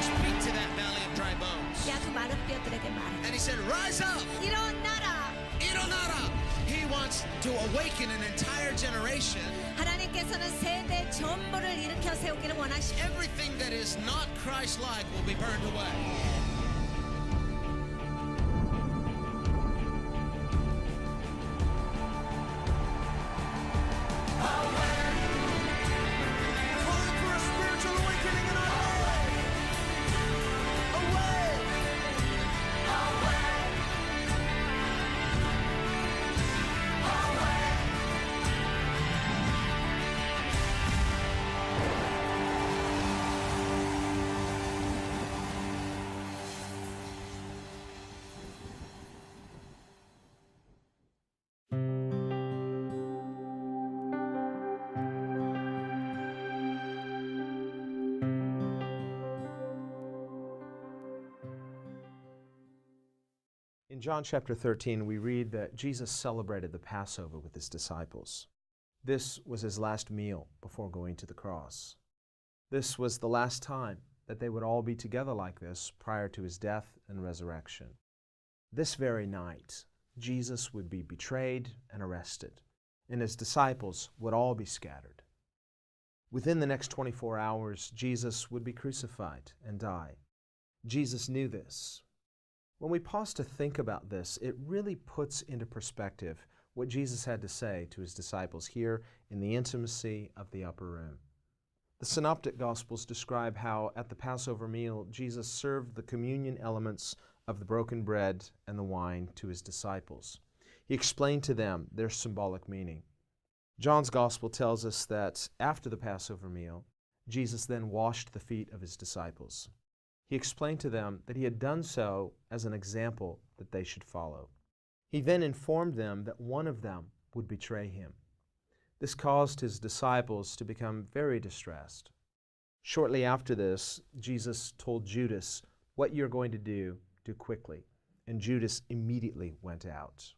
Speak to that valley of dry bones. 야, 그 마른 뼈들에게 말해. And he said, rise up, 일어나라. 일어나라. He wants to awaken an entire generation. 하나님께서는 세대 전부를 일으켜 세우기를 원하십니다. Everything that is not Christ-like will be burned away. Time for a spiritual awakening in our day. Awake! In John chapter 13, we read that Jesus celebrated the Passover with his disciples. This was his last meal before going to the cross. This was the last time that they would all be together like this prior to his death and resurrection. This very night, Jesus would be betrayed and arrested, and his disciples would all be scattered. Within the next 24 hours, Jesus would be crucified and die. Jesus knew this. When we pause to think about this, it really puts into perspective what Jesus had to say to his disciples here in the intimacy of the upper room. The Synoptic Gospels describe how at the Passover meal, Jesus served the communion elements of the broken bread and the wine to his disciples. He explained to them their symbolic meaning. John's Gospel tells us that after the Passover meal, Jesus then washed the feet of his disciples. He explained to them that he had done so as an example that they should follow. He then informed them that one of them would betray him. This caused his disciples to become very distressed. Shortly after this, Jesus told Judas, "What you're going to do quickly." And Judas immediately went out.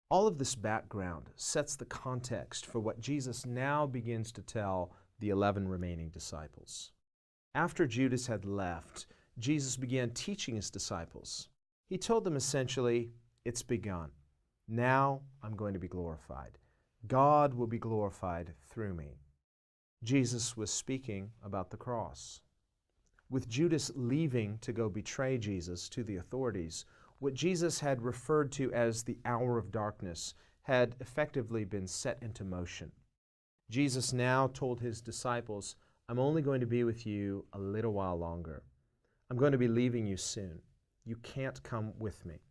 All of this background sets the context for what Jesus now begins to tell the 11 remaining disciples. After Judas had left, Jesus began teaching his disciples. He told them essentially, "It's begun. Now I'm going to be glorified. God will be glorified through me." Jesus was speaking about the cross. With Judas leaving to go betray Jesus to the authorities, what Jesus had referred to as the hour of darkness had effectively been set into motion. Jesus now told his disciples, "I'm only going to be with you a little while longer. I'm going to be leaving you soon. You can't come with me.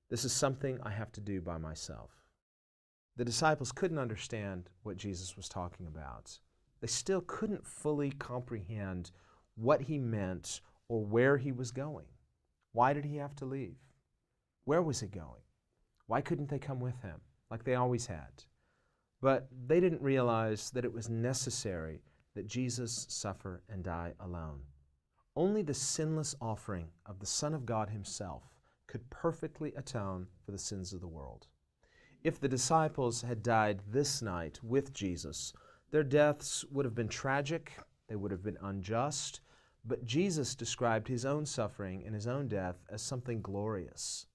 This is something I have to do by myself." The disciples couldn't understand what Jesus was talking about. They still couldn't fully comprehend what he meant or where he was going. Why did he have to leave? Where was he going? Why couldn't they come with him like they always had? But they didn't realize that it was necessary that Jesus suffer and die alone. Only the sinless offering of the Son of God himself could perfectly atone for the sins of the world. If the disciples had died this night with Jesus, their deaths would have been tragic, they would have been unjust, but Jesus described his own suffering and his own death as something glorious.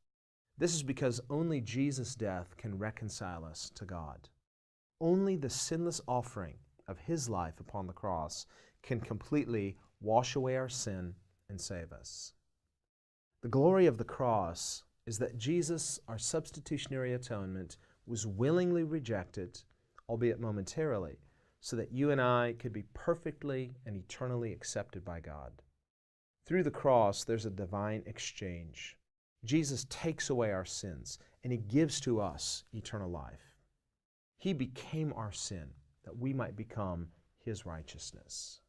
This is because only Jesus' death can reconcile us to God. Only the sinless offering of his life upon the cross can completely wash away our sin and save us. The glory of the cross is that Jesus, our substitutionary atonement, was willingly rejected, albeit momentarily, so that you and I could be perfectly and eternally accepted by God. Through the cross, there's a divine exchange. Jesus takes away our sins, and he gives to us eternal life. He became our sin, that we might become his righteousness.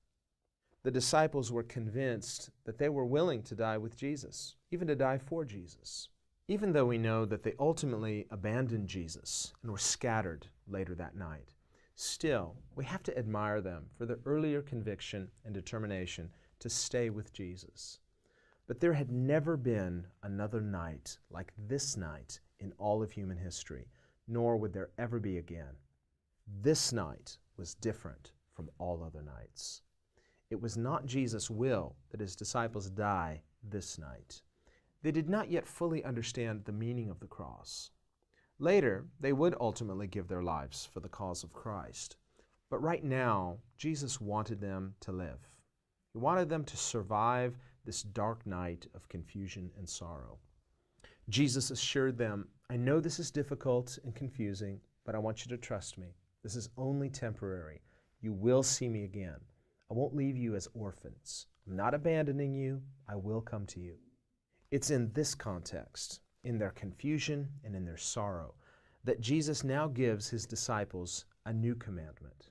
The disciples were convinced that they were willing to die with Jesus, even to die for Jesus, even though we know that they ultimately abandoned Jesus and were scattered later that night. Still, we have to admire them for their earlier conviction and determination to stay with Jesus. But there had never been another night like this night in all of human history, nor would there ever be again. This night was different from all other nights. It was not Jesus' will that his disciples die this night. They did not yet fully understand the meaning of the cross. Later, they would ultimately give their lives for the cause of Christ. But right now, Jesus wanted them to live. He wanted them to survive this dark night of confusion and sorrow. Jesus assured them, I know this is difficult and confusing, but I want you to trust me. This is only temporary. You will see me again. I won't leave you as orphans. I'm not abandoning you. I will come to you. It's in this context, in their confusion and in their sorrow, that Jesus now gives his disciples a new commandment.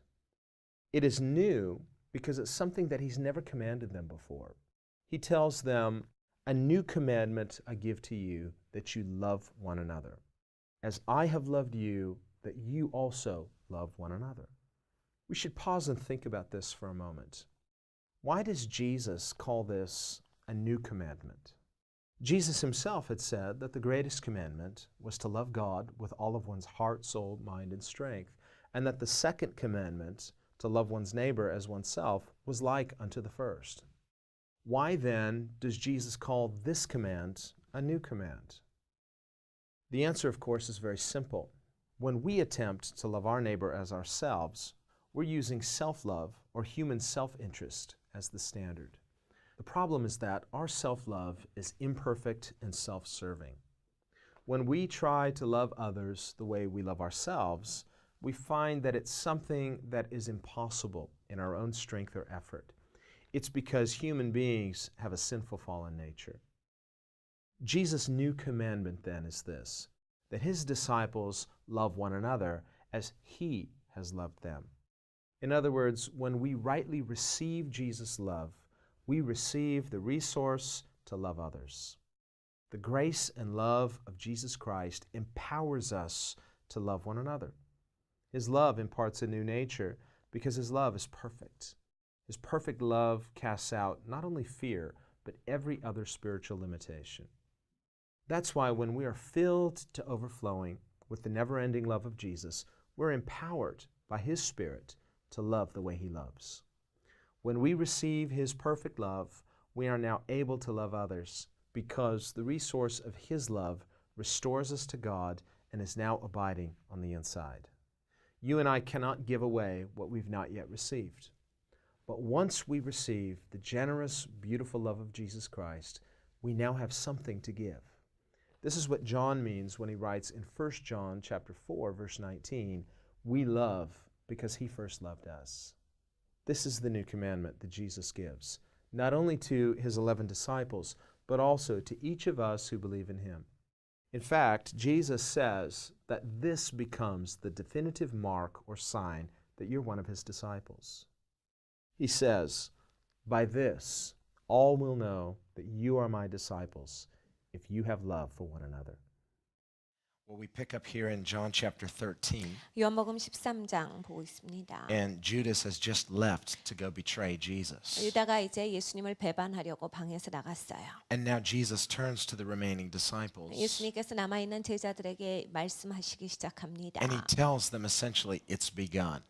It is new because it's something that he's never commanded them before. He tells them, a new commandment I give to you, that you love one another. As I have loved you, that you also love one another. We should pause and think about this for a moment. Why does Jesus call this a new commandment? Jesus himself had said that the greatest commandment was to love God with all of one's heart, soul, mind, and strength, and that the second commandment, to love one's neighbor as oneself, was like unto the first. Why then does Jesus call this command a new command? The answer, of course, is very simple. When we attempt to love our neighbor as ourselves, we're using self-love or human self-interest as the standard. The problem is that our self-love is imperfect and self-serving. When we try to love others the way we love ourselves, we find that it's something that is impossible in our own strength or effort. It's because human beings have a sinful fallen nature. Jesus' new commandment then is this, that his disciples love one another as he has loved them. In other words, when we rightly receive Jesus' love, we receive the resource to love others. The grace and love of Jesus Christ empowers us to love one another. His love imparts a new nature because his love is perfect. His perfect love casts out not only fear, but every other spiritual limitation. That's why when we are filled to overflowing with the never-ending love of Jesus, we're empowered by his Spirit to love the way he loves. When we receive his perfect love, we are now able to love others because the resource of his love restores us to God and is now abiding on the inside. You and I cannot give away what we've not yet received. But once we receive the generous, beautiful love of Jesus Christ, we now have something to give. This is what John means when he writes in 1 John chapter 4, verse 19, we love because he first loved us. This is the new commandment that Jesus gives, not only to his 11 disciples, but also to each of us who believe in him. In fact, Jesus says that this becomes the definitive mark or sign that you're one of his disciples. He says, by this, all will know that you are my disciples if you have love for one another. Well, we pick up here in John chapter 13, 요한복음 13장 보고 있습니다. and Judas has just left to go betray Jesus. 유다가 이제 예수님을 배반하려고 방에서 나갔어요. And now Jesus turns to the remaining disciples, 예수님께서 남아 있는 제자들에게 말씀하시기 시작합니다. and he tells them essentially, it's begun.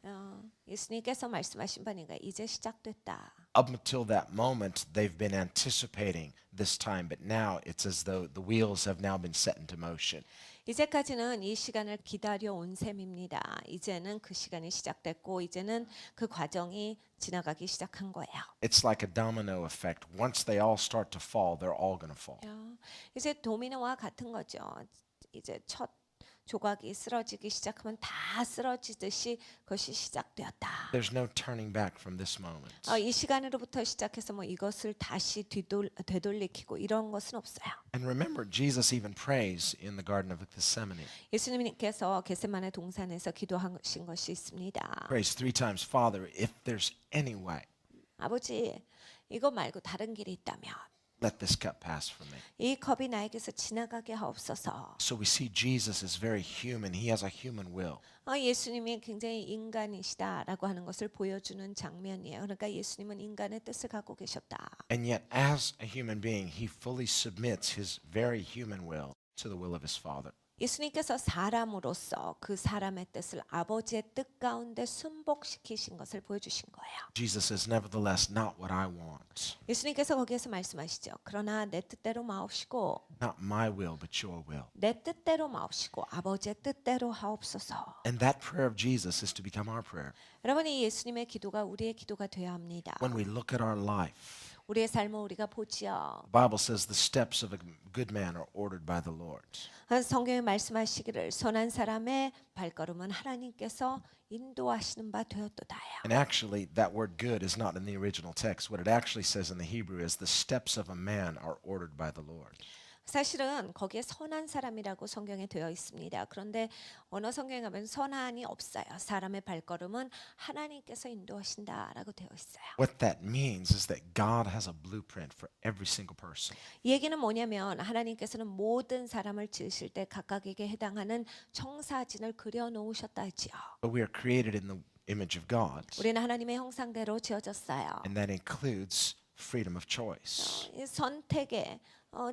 예수님께서 말씀하신 바니까 이제 시작됐다. Up until that moment, they've been anticipating this time, but now it's as though the wheels have now been set into motion. 이제까지는 이 시간을 기다려 온 셈입니다. 이제는 그 시간이 시작됐고 이제는 그 과정이 지나가기 시작한 거예요. It's like a domino effect. Once they all start to fall, they're all going to fall. 이제 도미노와 같은 거죠. 이제 첫 조각이 쓰러지기 시작하면 다 쓰러지듯이 그것이 시작되었다. There's no turning back from this moment. 이 시간으로부터 시작해서 뭐 이것을 다시 되돌리키고 이런 것은 없어요. And remember, Jesus even prays in the Garden of Gethsemane. 예수님께서 겟세마네 동산에서 기도하신 것이 있습니다. Prays 3 times, Father, if there's any way, 아버지, 이거 말고 다른 길이 있다면 let this cup pass from me. 이 컵이 나에게서 지나가게 하옵소서. So we see Jesus is very human. He has a human will. 예수님이 굉장히 인간이시다라고 하는 것을 보여주는 장면이에요. 그러니까 예수님은 인간의 뜻을 갖고 계셨다. And yet, as a human being, he fully submits his very human will to the will of his Father. 예수님께서 사람으로서 그 사람의 뜻을 아버지의 뜻 가운데 순복시키신 것을 보여주신 거예요. Jesus says, nevertheless, not what I want, 예수님께서 거기에서 말씀하시죠. 그러나 내 뜻대로 마옵시고 not my will, but your will. 내 뜻대로 마옵시고 아버지의 뜻대로 하옵소서. And that prayer of Jesus is to become our prayer. 여러분 이 예수님의 기도가 우리의 기도가 되어야 합니다. When we look at our life, 우리의 삶을 우리가 보지요. the Bible says the steps of a good man are ordered by the Lord. 성경에 말씀하시기를 선한 사람의 발걸음은 하나님께서 인도하시는 바 되었도다요. And actually, that word good is not in the original text. What it actually says in the Hebrew is the steps of a man are ordered by the Lord. 사실은 거기에 선한 사람이라고 성경에 되어 있습니다. 그런데 언어 성경에 가면 선한이 없어요. 사람의 발걸음은 하나님께서 인도하신다라고 되어 있어요. What that means is that God has a blueprint for every single person. 이 얘기는 뭐냐면 하나님께서는 모든 사람을 지으실 때 각각에게 해당하는 청사진을 그려 놓으셨다 했지요. But we are created in the image of God, 우리는 하나님의 형상대로 지어졌어요. and that includes freedom of choice. 이 선택의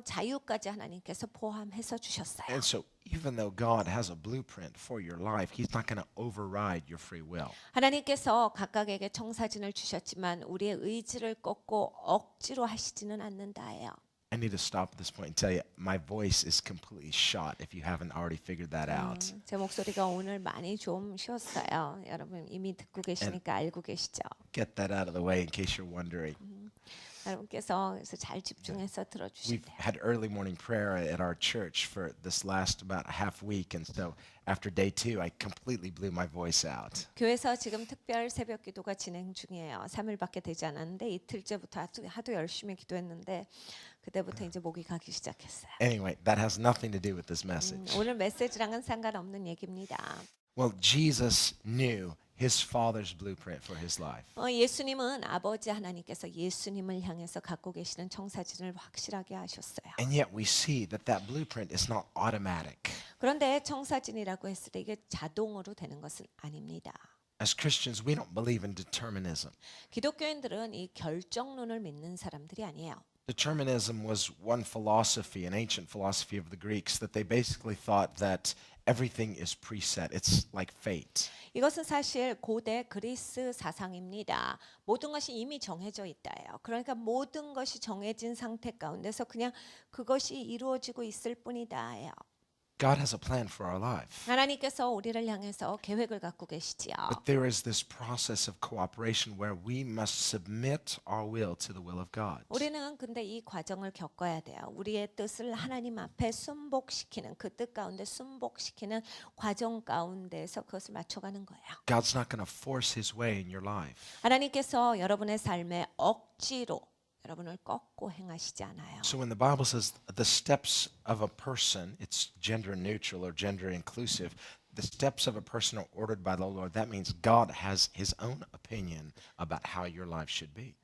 자유까지 하나님께서 포함해서 주셨어요. And so, even though God has a blueprint for your life, He's not going to override your free will. 하나님께서 각각에게 청사진을 주셨지만 우리의 의지를 꺾고 억지로 하시지는 않는다예요. I need to stop at this point and tell you, my voice is completely shot if you haven't already figured that out. 제 목소리가 오늘 많이 좀 쉬었어요. 여러분 이미 듣고 계시니까 알고 계시죠? Get that out of the way in case you're wondering. 여러분께서 그래서 잘 집중해서 We've 들어주시면 돼요. had early morning prayer at our church for this last about half week, and so after day 2, I completely blew my voice out. 교회에서 지금 특별 새벽 기도가 진행 중이에요. 3일밖에 되지 않았는데 이틀째부터 하도 열심히 기도했는데 그때부터 이제 목이 가기 시작했어요. Anyway, that has nothing to do with this message. 오늘 메시지랑은 상관없는 얘기입니다. Well, Jesus knew his Father's blueprint for his life. 예수님은 아버지 하나님께서 예수님을 향해서 갖고 계시는 청사진을 확실하게 하셨어요. And yet we see that that blueprint is not automatic. 그런데 청사진이라고 했을 때 이게 자동으로 되는 것은 아닙니다. As Christians, we don't believe in determinism. 기독교인들은 이 결정론을 믿는 사람들이 아니에요. Determinism was one philosophy, an ancient philosophy of the Greeks, that they basically thought that everything is preset. It's like fate. 이것은 사실 고대 그리스 사상입니다. 모든 것이 이미 정해져 있다예요. 그러니까 모든 것이 정해진 상태 가운데서 그냥 그것이 이루어지고 있을 뿐이다예요. God has a plan for our life. 하나님께서 우리를 향해서 계획을 갖고 계시지요. But there is this process of cooperation where we must submit our will to the will of God. 우리는 근데 이 과정을 겪어야 돼요. 우리의 뜻을 하나님 앞에 순복시키는 그 뜻 가운데 순복시키는 과정 가운데서 그것을 맞춰가는 거예요. God's not going to force his way in your life. 하나님께서 여러분의 삶에 억지로 여러분을 꺾고 행하시지 않아요. So when the Bible says the steps of a person, it's gender neutral or gender inclusive. The steps of a person are ordered by the Lord. That means God has his own opinion about how your life should be.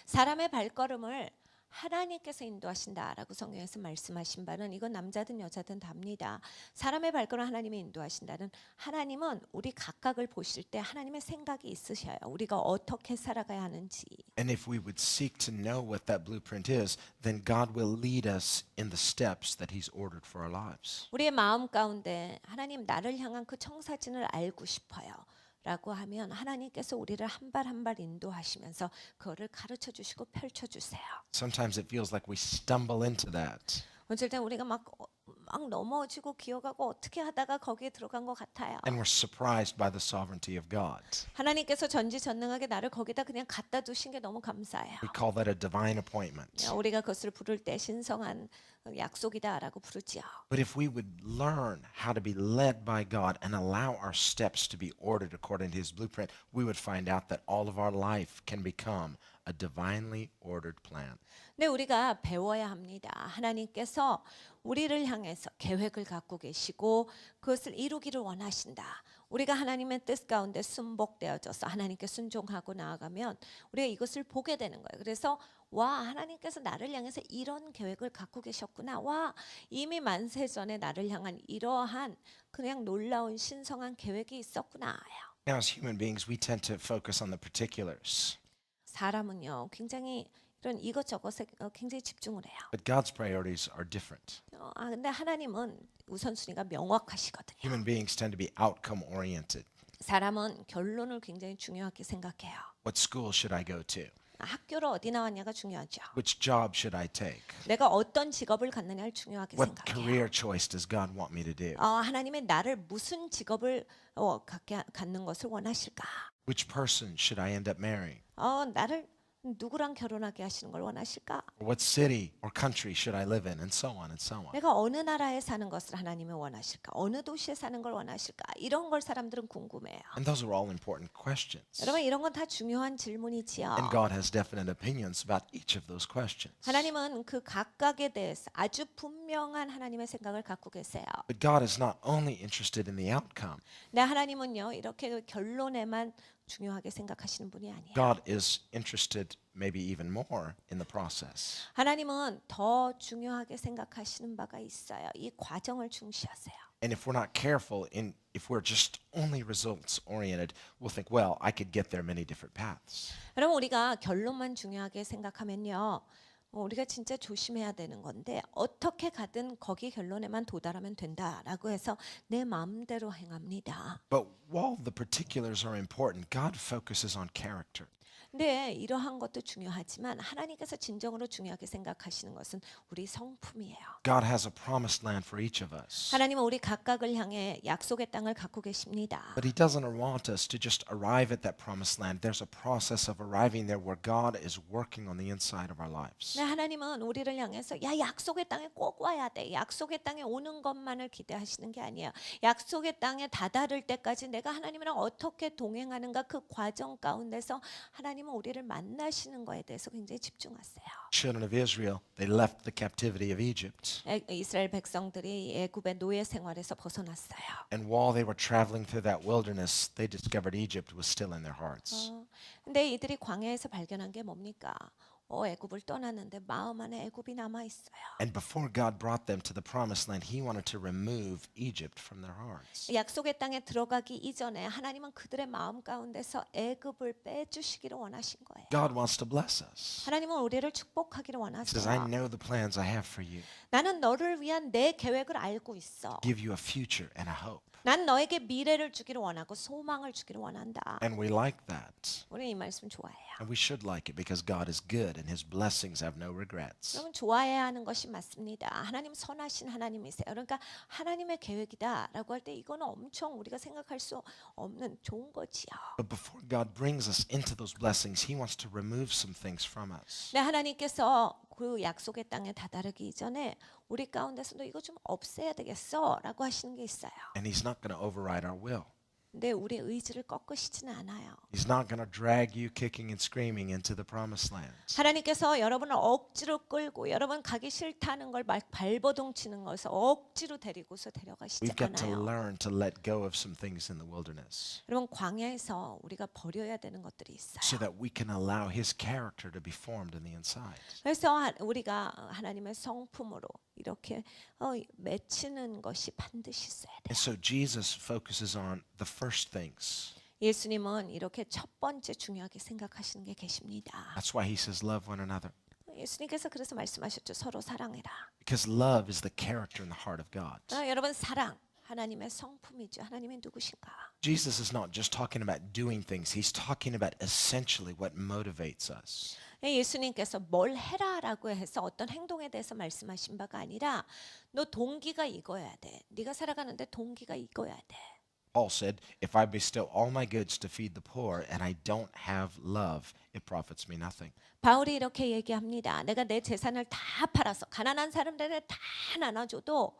사람의 발걸음을 하나님께서 인도하신다라고 성경에서 말씀하신 바는 이건 남자든 여자든 답니다. 사람의 발걸음 하나님이 인도하신다는 하나님은 우리 각각을 보실 때 하나님의 생각이 있으셔요. 우리가 어떻게 살아가야 하는지. And if we would seek to know what that blueprint is, then God will lead us in the steps that he's ordered for our lives. 우리의 마음 가운데 하나님 나를 향한 그 청사진을 알고 싶어요. 라고 하면 하나님께서 우리를 한 발 한 발 인도하시면서 그거를 가르쳐 주시고 펼쳐 주세요. Sometimes it feels like we stumble into that. 어쩔 땐 우리가 막 넘어지고 기어가고 어떻게 하다가 거기에 들어간 것 같아요. And we're surprised by the sovereignty of God. 하나님께서 전지전능하게 나를 거기다 그냥 갖다 두신 게 너무 감사해요. We call that a divine appointment. 우리가 그것을 부를 때 신성한 약속이다라고 부르지요. But if we would learn how to be led by God and allow our steps to be ordered according to his blueprint, we would find out that all of our life can become a divinely ordered plan. 네, 우리가 배워야 합니다. 하나님께서 우리를 향해서 계획을 갖고 계시고 그것을 이루기를 원하신다. 우리가 하나님의 뜻 가운데 순복되어져서 하나님께 순종하고 나아가면 우리가 이것을 보게 되는 거예요. 그래서 와, 하나님께서 나를 향해서 이런 계획을 갖고 계셨구나. 와, 이미 만세 전에 나를 향한 이러한 그냥 놀라운 신성한 계획이 있었구나. Now, as human beings, we tend to focus on the particulars, 사람은요, 굉장히 이런 이것저것에 굉장히 집중을 해요. but God's priorities are different. 근데 하나님은 우선순위가 명확하시거든요. Human beings tend to be outcome oriented. 사람은 결론을 굉장히 중요하게 생각해요. What school should I go to? 학교를 어디 나왔냐가 중요하죠. Which job should I take? 내가 어떤 직업을 갖느냐를 중요하게 What 생각해요. career choice does God want me to do? 하나님의 나를 무슨 직업을 갖는 것을 원하실까? Which person should I end up marrying? 나를 누구랑 결혼하게 하시는 걸 원하실까? Or what city or country should I live in? And so on and so on. 내가 어느 나라에 사는 것을 하나님이 원하실까? 어느 도시에 사는 걸 원하실까? 이런 걸 사람들은 궁금해해요. And those are all important questions. 여러분 이런 건 다 중요한 질문이지요. And God has definite opinions about each of those questions. 하나님은 그 각각에 대해서 아주 분명한 하나님의 생각을 갖고 계세요. But God is not only interested in the outcome. 네, 하나님은요 이렇게 결론에만 중요하게 생각하시는 분이 아니에요. God is interested maybe even more in the process. 하나님은 더 중요하게 생각하시는 바가 있어요. 이 과정을 중시하세요. And if we're not careful, if we're just only results oriented, we'll think, well, I could get there many different paths. 여러분 우리가 결론만 중요하게 생각하면요. 우리가 진짜 조심해야 되는 건데 어떻게 가든 거기 결론에만 도달하면 된다라고 해서 내 마음대로 행합니다. But while the particulars are important, God focuses on character. 근데 이러한 것도 중요하지만 하나님께서 진정으로 중요하게 생각하시는 것은 우리 성품이에요. God has a promised land for each of us. 하나님은 우리 각각을 향해 약속의 땅을 갖고 계십니다. But He doesn't want us to just arrive at that promised land. There's a process of arriving there where God is working on the inside of our lives. 네, 하나님은 우리를 향해서 야 약속의 땅에 꼭 와야 돼. 약속의 땅에 오는 것만을 기대하시는 게 아니에요. 약속의 땅에 다다를 때까지 내가 하나님이랑 어떻게 동행하는가 그 과정 가운데서 하나님은 우리를 만나시는 거에 대해서 굉장히 집중하세요. Children of Israel, they left the captivity of Egypt. 이스라엘 백성들이 애굽의 노예 생활에서 벗어났어요. And while they were traveling through that wilderness, they discovered Egypt was still in their hearts. 근데 이들이 광야에서 발견한 게 뭡니까? 애굽을 떠났는데 마음 안에 애굽이 남아 있어요. And before God brought them to the promised land, He wanted to remove Egypt from their hearts. 약속의 땅에 들어가기 이전에 하나님은 그들의 마음 가운데서 애굽을 빼주시기를 원하신 거예요. God wants to bless us. 하나님은 우리를 축복하기를 He says, I 원하세요. know the plans I have for you. 나는 너를 위한 내 계획을 알고 있어. Give you a future and a hope. 난 너에게 미래를 주기를 원하고 소망을 주기를 원한다. And we like that. 우리 이 말씀 좋아해요. And we should like it because God is good and His blessings have no regrets. 여러분 좋아해야 하는 것이 맞습니다. 하나님 선하신 하나님이세요. 그러니까 하나님의 계획이다라고 할 때 이거는 엄청 우리가 생각할 수 없는 좋은 거지요. But before God brings us into those blessings, He wants to remove some things from us. 네, 하나님께서 그 약속의 땅에 다다르기 이전에 우리 가운데서도 이거 좀 없애야 되겠어라고 하시는 게 있어요. And He's not going to override our will. 근데 우리 의지를 꺾으시지는 않아요. He's not going to drag you kicking and screaming into the promised land. 하나님께서 여러분을 억지로 끌고 여러분 가기 싫다는 걸 발버둥 치는 것을 억지로 데리고서 데려가시지 We've got to 않아요. learn to let go of some things in the wilderness 여러분 광야에서 우리가 버려야 되는 것들이 있어요. so that we can allow His character to be formed in the inside. 그래서 우리가 하나님의 성품으로 이렇게 맺히는 것이 반드시 있어야 돼요. And so Jesus focuses on the first things. 예수님은 이렇게 첫 번째 중요하게 생각하시는 게 계십니다. That's why He says, love one another. 예수님께서 그래서 말씀하셨죠. 서로 사랑해라. Because love is the character in the heart of God. 여러분 사랑 하나님의 성품이죠. 하나님이 누구신가? Jesus is not just talking about doing things. He's talking about essentially what motivates us. 예수님께서 뭘 해라라고 해서 어떤 행동에 대해서 말씀하신 바가 아니라 너 동기가 이거야 돼. 네가 살아가는데 동기가 이거야 돼. Paul said, if I bestow all my goods to feed the poor and I don't have love, it profits me nothing. 바울이 이렇게 얘기합니다. 내가 내 재산을 다 팔아서 가난한 사람들에게 다 나눠줘도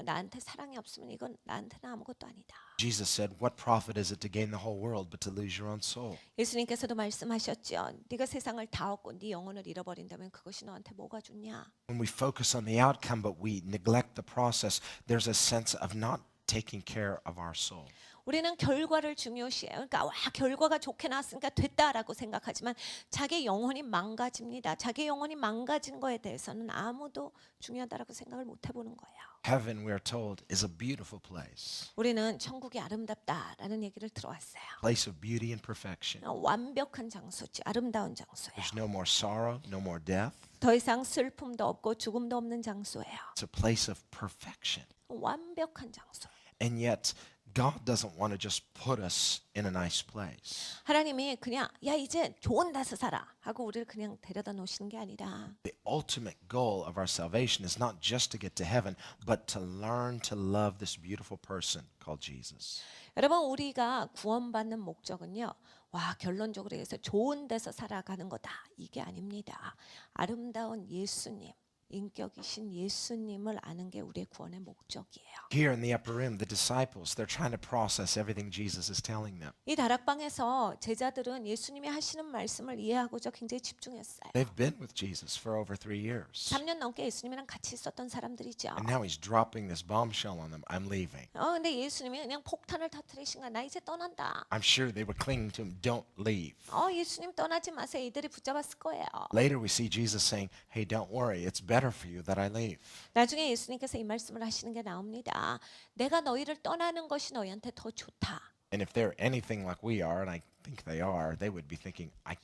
나한테 사랑이 없으면 이건 나한테는 아무것도 아니다. Jesus said, what profit is it to gain the whole world but to lose your own soul? 예수님께서도 말씀하셨죠. 네가 세상을 다 얻고 네 영혼을 잃어버린다면 그것이 너한테 뭐가 좋냐? When we focus on the outcome but we neglect the process, there's a sense of not taking care of our soul. 우리는 결과를 중요시해요. 그러니까 와 결과가 좋게 나왔으니까 됐다라고 생각하지만 자기 영혼이 망가집니다. 자기 영혼이 망가진 거에 대해서는 아무도 중요하다라고 생각을 못 해보는 거예요. Heaven, we are told, is a beautiful place. 우리는 천국이 아름답다라는 얘기를 들어왔어요. Place of beauty and perfection. 완벽한 장소지, 아름다운 장소예요. There's no more sorrow, no more death. 더 이상 슬픔도 없고 죽음도 없는 장소예요. It's a place of perfection. 완벽한 장소. And yet, God doesn't want to just put us in a nice place. 하나님이 그냥 야 이제 좋은 데서 살아 하고 우리를 그냥 데려다 놓으시는 게 아니라 The ultimate goal of our salvation is not just to get to heaven, but to learn to love this beautiful person called Jesus. 여러분 우리가 구원받는 목적은요. 와 결론적으로 해서 좋은 데서 살아가는 거다. 이게 아닙니다. 아름다운 예수님. 인격이신 예수님을 아는 게 우리의 구원의 목적이에요. Here in the upper room, the disciples, they're trying to process everything Jesus is telling them. 이 다락방에서 제자들은 예수님이 하시는 말씀을 이해하고자 굉장히 집중했어요. They've been with Jesus for over 3 years. 3년 넘게 예수님이랑 같이 있었던 사람들이죠. And now he's dropping this bombshell on them. I'm leaving. 근데 예수님이 그냥 폭탄을 터뜨리신 거야. 나 이제 떠난다. I'm sure they were clinging to him. Don't leave. 예수님 떠나지 마세요. 이들이 붙잡았을 거예요. Later we see Jesus saying, hey, don't worry. It's better for you that I leave. 나중에 예수님께서 이 말씀을 하시는 게 나옵니다. 내가 너희를 떠나는 것이 너희한테 더 좋다. And if they're anything like we are, and I think they are, they would be thinking, I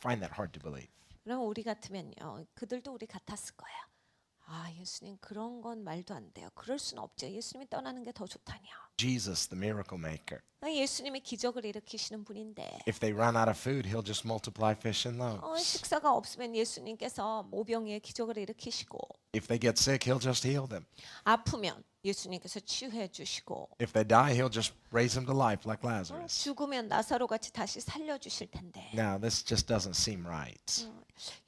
find that hard to believe. 그럼 우리 같으면요. 그들도 우리 같았을 거예요. 예수님 그런 건 말도 안 돼요. 그럴 수는 없죠. 예수님이 떠나는 게 더 좋다니요. Jesus, the miracle maker. 예수님이 기적을 일으키시는 분인데 If they run out of food, he'll just multiply fish and loaves. 식사가 없으면 예수님께서 모병이의 기적을 일으키시고 If they get sick, he'll just heal them. 아프면 예수님께서 치유해 주시고 If they die, he'll just raise them to life like Lazarus. 죽으면 나사로 같이 다시 살려 주실 텐데 Now, this just doesn't seem right.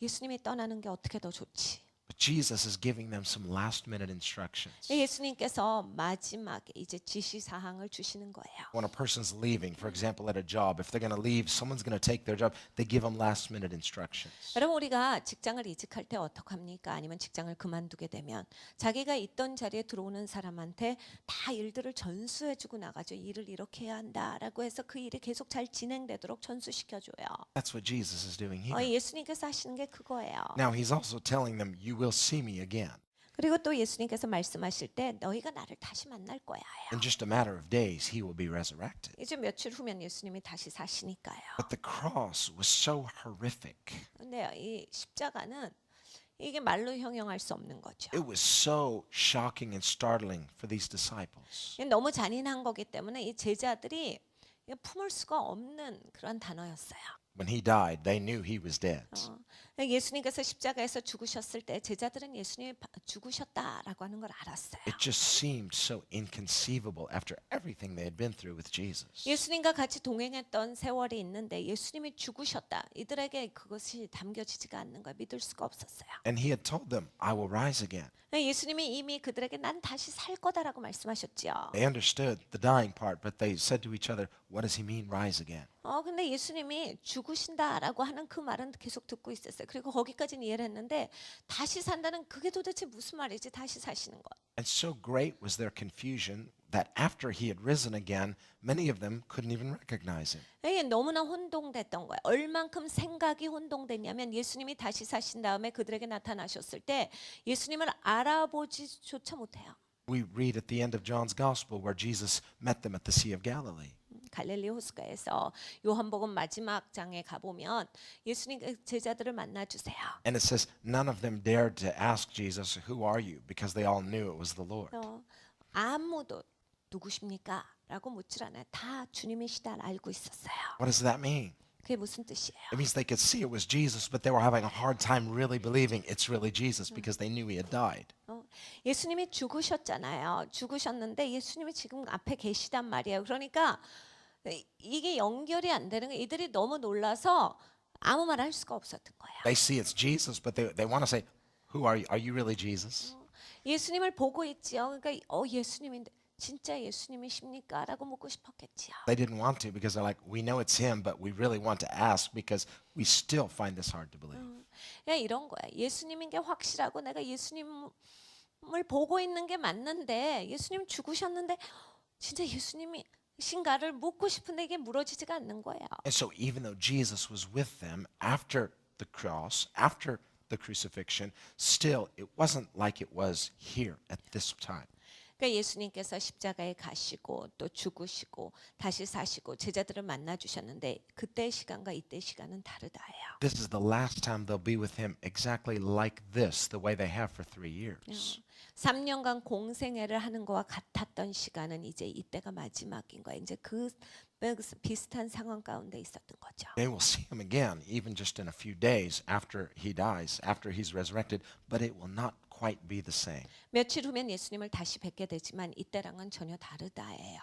예수님이 떠나는 게 어떻게 더 좋지? But Jesus is giving them some last minute instructions. 예수님께서 마지막에 이제 지시 사항을 주시는 거예요. When a person's leaving, for example, at a job, if they're going to leave, someone's going to take their job, they give them last minute instructions. 여러분 우리가 직장을 이직할 때 어떡합니까? 아니면 직장을 그만두게 되면 자기가 있던 자리에 들어오는 사람한테 다 일들을 전수해주고 나가죠. 일을 이렇게 해야 한다라고 해서 그 일이 계속 잘 진행되도록 전수시켜줘요. That's what Jesus is doing here. 예수님께서 하시는 게 그거예요. Now, he's also telling them, you will see me again. 그리고 또 예수님께서 말씀하실 때 너희가 나를 다시 만날 거야. In just a matter of days, he will be resurrected. 이제 며칠 후면 예수님이 다시 사시니까요. But the cross was so horrific. 근데 이 십자가는 이게 말로 형용할 수 없는 거죠. It was so shocking and startling for these disciples. 너무 잔인한 거기 때문에 이 제자들이 품을 수가 없는 그런 단어였어요. When he died, they knew he was dead. 예수님께서 십자가에서 죽으셨을 때 제자들은 예수님이 죽으셨다라고 하는 걸 알았어요. It just seemed so inconceivable after everything they had been through with Jesus. 예수님과 같이 동행했던 세월이 있는데 예수님이 죽으셨다. 이들에게 그것이 담겨지지가 않는 거예요. 믿을 수가 없었어요. And he had told them, I will rise again. 예수님이 이미 그들에게 난 다시 살 거다라고 말씀하셨죠. They understood the dying part, but they said to each other, what does he mean, rise again? 근데 예수님이 죽으신다라고 하는 그 말은 계속 듣고 있었어요. 그리고 거기까지는 이해를 했는데 다시 산다는 그게 도대체 무슨 말이지? 다시 사시는 것. And so great was their confusion that after he had risen again, many of them couldn't even recognize him. 이게 너무나 혼동됐던 거예요. 얼만큼 생각이 혼동됐냐면 예수님이 다시 사신 다음에 그들에게 나타나셨을 때 예수님을 알아보지조차 못해요. We read at the end of John's Gospel where Jesus met them at the Sea of Galilee. 갈릴리 호수가에서 요한복음 마지막 장에 가보면 예수님 제자들을 만나 주세요. And it says, none of them dared to ask Jesus, who are you? Because they all knew it was the Lord. 아무도 누구십니까? 라고 묻질 않아요. 다 주님이시다 알고 있었어요. What does that mean? 그게 무슨 뜻이에요? It means they could see it was Jesus, but they were having a hard time really believing it's really Jesus because they knew he had died. 예수님이 죽으셨잖아요. 죽으셨는데 예수님이 지금 앞에 계시단 말이에요. 그러니까 이게 연결이 안 되는 거예요. 이들이 너무 놀라서 아무 말 할 수가 없었던 거예요. They see it's Jesus, but they want to say, who are you? Are you really Jesus? 예수님을 보고 있지요. 그러니까 예수님인데 진짜 예수님이십니까? 라고 묻고 싶었겠지요. They didn't want to because they're like, we know it's him, but we really want to ask because we still find this hard to believe. 그냥 이런 거야. 예수님인 게 확실하고 내가 예수님을 보고 있는 게 맞는데 예수님 죽으셨는데 진짜 예수님이 신가를 묻고 싶은데 이게 물어지지가 않는 거예요. And so even though Jesus was with them after the cross, after the crucifixion, still it wasn't like it was here at this time. 그러니까 예수님께서 십자가에 가시고 또 죽으시고 다시 사시고 제자들을 만나 주셨는데 그때의 시간과 이때의 시간은 다르다예요. This is the last time they'll be with him exactly like this, the way they have for 3 years. 3년간 공생애를 하는 거와 같았던 시간은 이제 이때가 마지막인 거예요. 이제 그 비슷한 상황 가운데 있었던 거죠. They will see him again, even just in a few days after he dies, after he's resurrected, but it will not quite be the same. 며칠 후면 예수님을 다시 뵙게 되지만 이때랑은 전혀 다르다예요.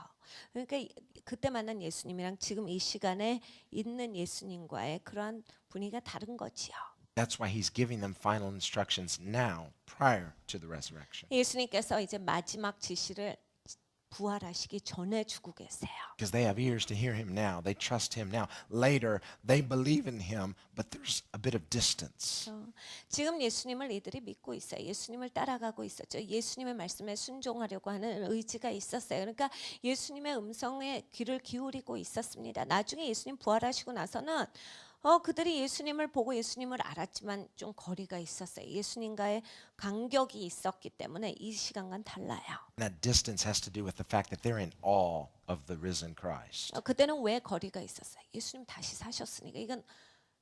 그러니까 그때 만난 예수님이랑 지금 이 시간에 있는 예수님과의 그러한 분위기가 다른 거지요. That's why he's giving them final instructions now, prior to the resurrection. 예수님께서 이제 마지막 지시를 부활하시기 전에 주고 계세요. Because they have ears to hear him now. They trust him now. Later, they believe in him, but there's a bit of distance. 지금 예수님을 이들이 믿고 있어요. 예수님을 따라가고 있었죠. 예수님의 말씀에 순종하려고 하는 의지가 있었어요. 그러니까 예수님의 음성에 귀를 기울이고 있었습니다. 나중에 예수님 부활하시고 나서는 그들이 예수님을 보고 예수님을 알았지만 좀 거리가 있었어요. 예수님과의 간격이 있었기 때문에 이 시간과는 달라요. And that distance has to do with the fact that they're in awe of the risen Christ. 그때는 왜 거리가 있었어요? 예수님 다시 사셨으니까 이건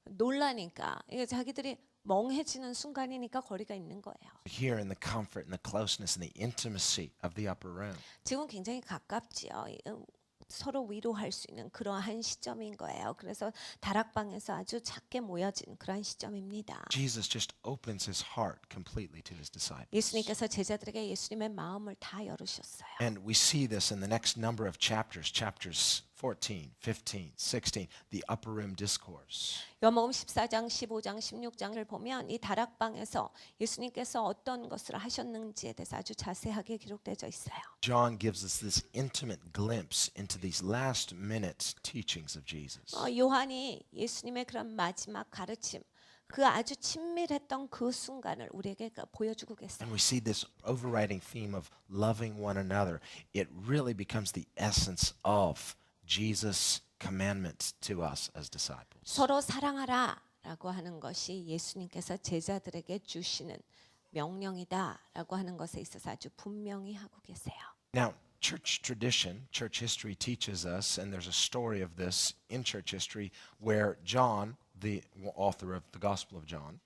놀라니까 이게 자기들이 멍해지는 순간이니까 거리가 있는 거예요. Here in the comfort and the closeness and the intimacy of the upper room. 지금 굉장히 가깝지요. 서로 위로할 수 있는 그러한 시점인 거예요. 그래서 다락방에서 아주 작게 모여진 그러한 시점입니다. Jesus just opens his heart completely to his disciples. 예수님께서 제자들에게 예수님의 마음을 다 열으셨어요. And we see this in the next number of chapters, chapters 14, 15, 16, the upper room discourse. 요한복음 14장, 15장, 16장을 보면 이 다락방에서 예수님께서 어떤 것을 하셨는지에 대해서 아주 자세하게 기록되어 있어요. John gives us this intimate glimpse into these last minute teachings of Jesus. 요한이 예수님의 그런 마지막 가르침, 그 아주 친밀했던 그 순간을 우리에게 보여주고 계세요. And we see this overriding theme of loving one another. It really becomes the essence of Jesus' commandments to us as disciples. 서로 사랑하라라고 하는 것이 예수님께서 제자들에게 주시는 명령이다라고 하는 것에 있어서 아주 분명히 하고 계세요. Now, church tradition, church history teaches us, and there's a story of this in church history where John, the author of the Gospel of John,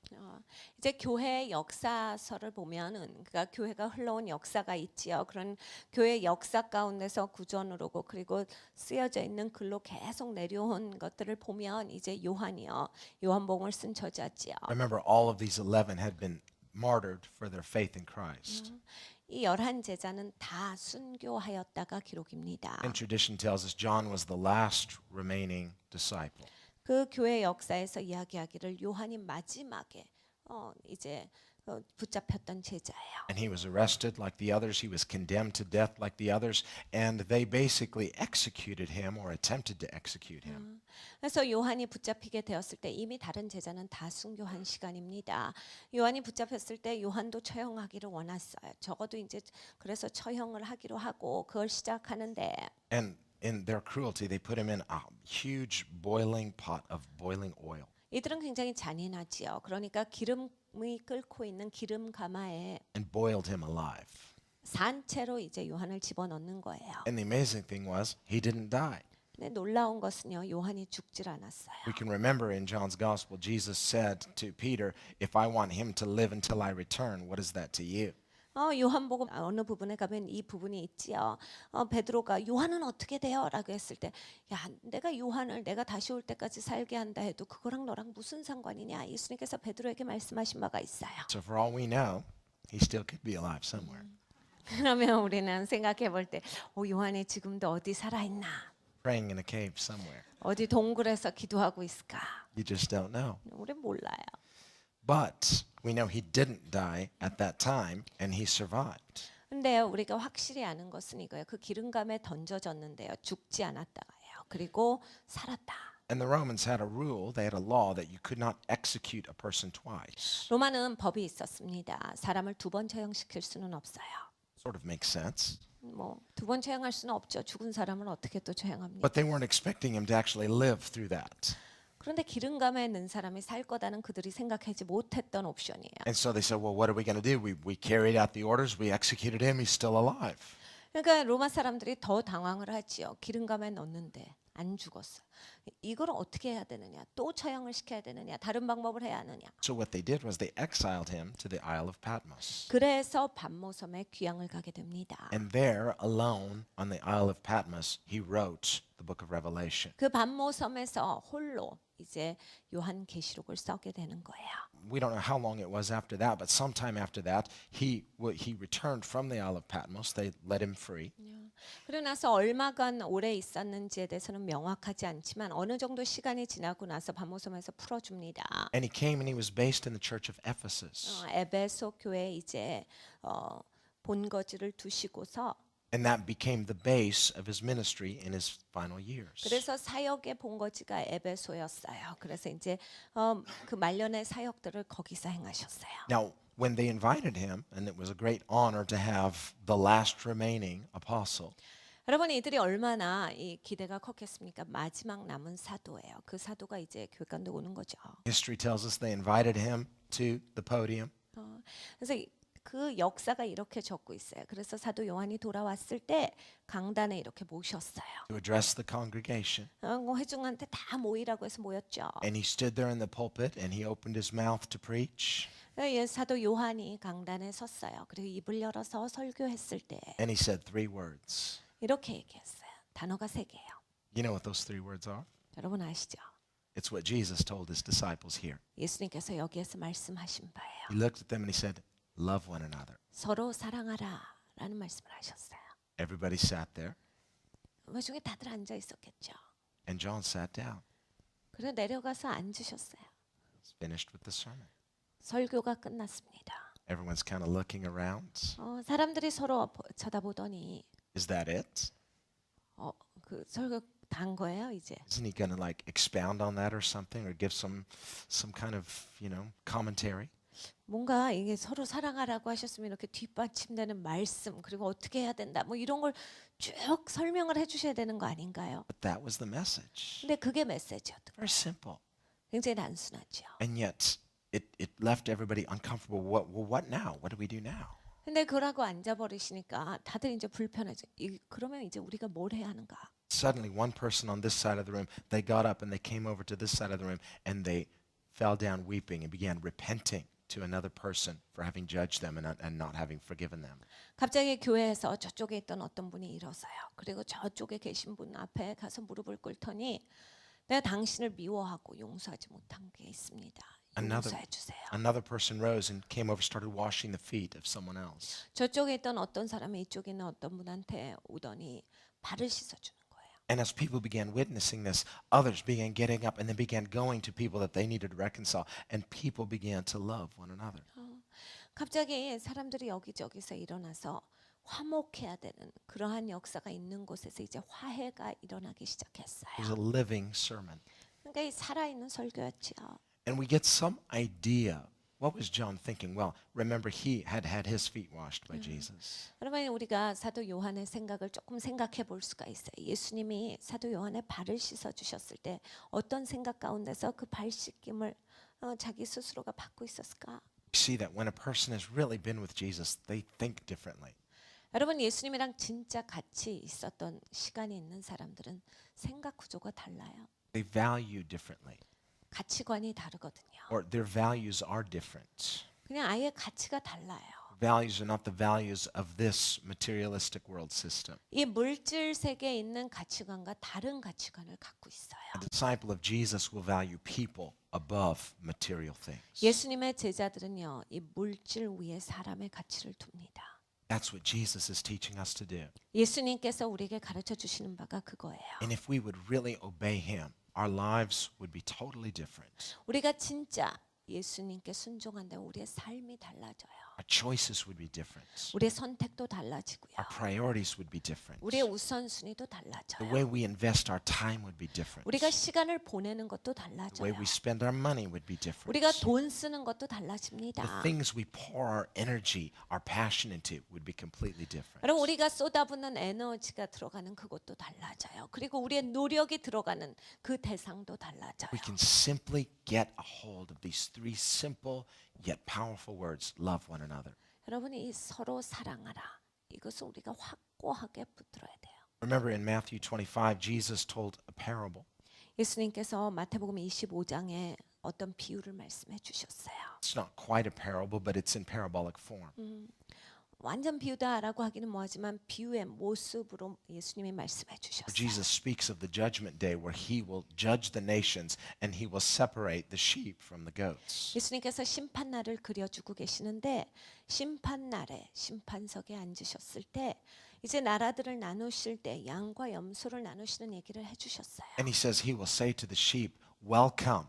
이제 교회 역사서를 보면은 그러니까 교회가 흘러온 역사가 있지요. 그런 교회 역사 가운데서 구전을 오고 그리고 쓰여져 있는 글로 계속 내려온 것들을 보면 이제 요한이요. 요한복음을 쓴 저자지요. remember all of these 11 had been martyred for their faith in Christ. 이 11 제자는 다 순교하였다가 기록입니다. And tradition tells us John was the last remaining disciple. 그 교회 역사에서 이야기하기를 요한이 마지막에 이제 붙잡혔던 제자예요. And he was arrested like the others. He was condemned to death like the others. And they basically executed him or attempted to execute him. 그래서 요한이 붙잡히게 되었을 때 이미 다른 제자는 다 순교한 시간입니다. 요한이 붙잡혔을 때 요한도 처형하기를 원했어요. 적어도 이제 그래서 처형을 하기로 하고 그걸 시작하는데 And in their cruelty, they put him in a huge boiling pot of boiling oil. 이들은 굉장히 잔인하지요. 그러니까 기름이 끓고 있는 기름 가마에 And boiled him alive. 산채로 이제 요한을 집어넣는 거예요. And the amazing thing was, he didn't die. 근데 놀라운 것은요, 요한이 죽질 않았어요. We can remember in John's Gospel, Jesus said to Peter, if I want him to live until I return, what is that to you? 요한복음 어느 부분에 가면 이 부분이 있지요. 베드로가 요한은 어떻게 돼요? 라고 했을 때 야, 내가 요한을 내가 다시 올 때까지 살게 한다 해도 그거랑 너랑 무슨 상관이냐? 예수님께서 베드로에게 말씀하신 바가 있어요. So for all we know, he still could be alive somewhere. 그러면 우리는 생각해 볼 때 요한이 지금도 어디 살아있나? Praying in a cave somewhere. 어디 동굴에서 기도하고 있을까? You just don't know. 우린 몰라요. But we know he didn't die at that time and he survived. 근데 우리가 확실히 아는 것은 이거예요. 그 기름감에 던져졌는데요. 죽지 않았다가요. 그리고 살았다. And the Romans had a rule, they had a law that you could not execute a person twice. 로마는 법이 있었습니다. 사람을 두 번 처형시킬 수는 없어요. Sort of makes sense. 뭐 두 번 처형할 수는 없죠. 죽은 사람은 어떻게 또 처형합니까? But they weren't expecting him to actually live through that. 그런데 기름감에 는 사람이 살 거다는 그들이 생각하지 못했던 옵션이에요. And so they said, well, what are we going to do? We carried out the orders. We executed him. He's still alive. 그러니까 로마 사람들이 더 당황을 하지요. 기름감에 넣었는데 안 죽었어요. 이걸 어떻게 해야 되느냐? 또 처형을 시켜야 되느냐? 다른 방법을 해야 하느냐? So what they did was they exiled him to the Isle of Patmos. 그래서 반모섬에 귀향을 가게 됩니다. And there, alone on the Isle of Patmos, he wrote the book of Revelation. 그 반모섬에서 홀로 이제 요한계시록을 써게 되는 거예요. We don't know how long it was after that, but sometime after that, he returned from the Isle of Patmos. They let him free. 그러고 나서 얼마간 오래 있었는지에 대해서는 명확하지 않지만 어느 정도 시간이 지나고 나서 반모섬에서 풀어줍니다. And he came and he was based in the church of Ephesus. 에베소 교회에 이제 본거지를 두시고서 And that became the base of his ministry in his final years. 그래서 사역의 본거지가 에베소였어요. 그래서 이제 그 말년의 사역들을 거기서 행하셨어요. Now, when they invited him, and it was a great honor to have the last remaining apostle, 여러분 이들이 얼마나 이 기대가 컸겠습니까? 마지막 남은 사도예요. 그 사도가 이제 교회 가운데 오는 거죠. history tells us they invited him to the podium. 그래서 그 역사가 이렇게 적고 있어요. 그래서 사도 요한이 돌아왔을 때 강단에 이렇게 모셨어요. To address the congregation. 회중한테 다 모이라고 해서 모였죠. And he stood there in the pulpit and he opened his mouth to preach. 사도 요한이 강단에 섰어요. 그리고 입을 열어서 설교했을 때 And he said three words. 이렇게 얘기했어요. 단어가 세 개예요. You know what those three words are? 여러분 아시죠? It's what Jesus told his disciples here. 예수님께서 여기에서 말씀하신 바예요. He looked at them and he said, love one another. 서로 사랑하라라는 말씀을 하셨어요. Everybody sat there 회중에 다들 앉아 있었겠죠. and John sat down. 그래서 내려가서 앉으셨어요. He's finished with the sermon. 설교가 끝났습니다. Everyone's kind of looking around. 사람들이 서로 쳐다보더니 Is that it? 그 설교 다 한 거예요 이제. Isn't he going to like expound on that or something, or give some kind of commentary? 뭔가 이게 서로 사랑하라고 하셨으면 이렇게 뒷받침되는 말씀 그리고 어떻게 해야 된다 뭐 이런 걸 쭉 설명을 해주셔야 되는 거 아닌가요? But that was the message. 근데 그게 메시지였던 Very simple, 굉장히 단순하죠. and yet it left everybody uncomfortable. What now? What do we do now? 근데 그러고 앉아버리시니까 다들 이제 불편해져. 그러면 이제 우리가 뭘 해야 하는가? Suddenly, one person on this side of the room, they got up and they came over to this side of the room and they fell down weeping and began repenting to another person for having judged them and not having forgiven them. 갑자기 교회에서 저쪽에 있던 어떤 분이 일어서요. 그리고 저쪽에 계신 분 앞에 가서 무릎을 꿇더니 내가 당신을 미워하고 용서하지 못한 게 있습니다. 용서해 주세요. Another person rose and came over, started washing the feet of someone else. 저쪽에 있던 어떤 사람이 이쪽에 있는 어떤 분한테 오더니 발을 씻어주는 거예요. And as people began witnessing this, others began getting up and then began going to people that they needed to reconcile, and people began to love one another. 갑자기 사람들이 여기저기서 일어나서 화목해야 되는 그러한 역사가 있는 곳에서 이제 화해가 일어나기 It was 시작했어요. a living sermon. 그러니까 이 살아있는 설교였지요. And we get some idea. What was John thinking? Well, remember he had had his feet washed by Jesus. 여러분 우리가 사도 요한의 생각을 조금 생각해 볼 수가 있어요. 예수님이 사도 요한의 발을 씻어 주셨을 때 어떤 생각 가운데서 그 발 씻김을 자기 스스로가 받고 있었을까? We see that when a person has really been with Jesus, they think differently. 여러분 예수님이랑 진짜 같이 있었던 시간이 있는 사람들은 생각 구조가 달라요. They value differently, 가치관이 다르거든요. or their values are different. 그냥 아예 가치가 달라요. Values are not the values of this materialistic world system. 이 물질 세계에 있는 가치관과 다른 가치관을 갖고 있어요. A disciple of Jesus will value people above material things. 예수님의 제자들은요, 이 물질 위에 사람의 가치를 둡니다. That's what Jesus is teaching us to do. 예수님께서 우리에게 가르쳐 주시는 바가 그거예요. And if we would really obey him, our lives would be totally different. 우리가 진짜 예수님께 순종한다면 우리의 삶이 달라져요. Our choices would be different. 우리의 선택도 달라지고요. Our priorities would be different. 우리의 우선순위도 The 달라져요. way we invest our time would be different. 우리가 시간을 보내는 것도 The way 달라져요. we spend our money would be different. 우리가 돈 쓰는 것도 The 달라집니다. things we pour our energy, our passion into would be completely different. 여러분 우리가 쏟아붓는 에너지가 들어가는 그것도 달라져요. 그리고 우리의 노력이 들어가는 그 대상도 달라져요. We can simply get a hold of these three simple yet powerful words: love one another. 여러분이 이 서로 사랑하라. 이것을 우리가 확고하게 붙들어야 돼요. Remember in Matthew 25, Jesus told a parable. 예수님께서 마태복음 25장에 어떤 비유를 말씀해 주셨어요. It's not quite a parable, but it's in parabolic form. 완전 비유다라고 하기는 뭐하지만 비유의 모습으로 예수님이 말씀해 주셨어요. Jesus speaks of the judgment day where he will judge the nations and he will separate the sheep from the goats. 예수님께서 심판날을 그려주고 계시는데 심판날에 심판석에 앉으셨을 때 이제 나라들을 나누실 때 양과 염소를 나누시는 얘기를 해주셨어요. And he says he will say to the sheep, welcome.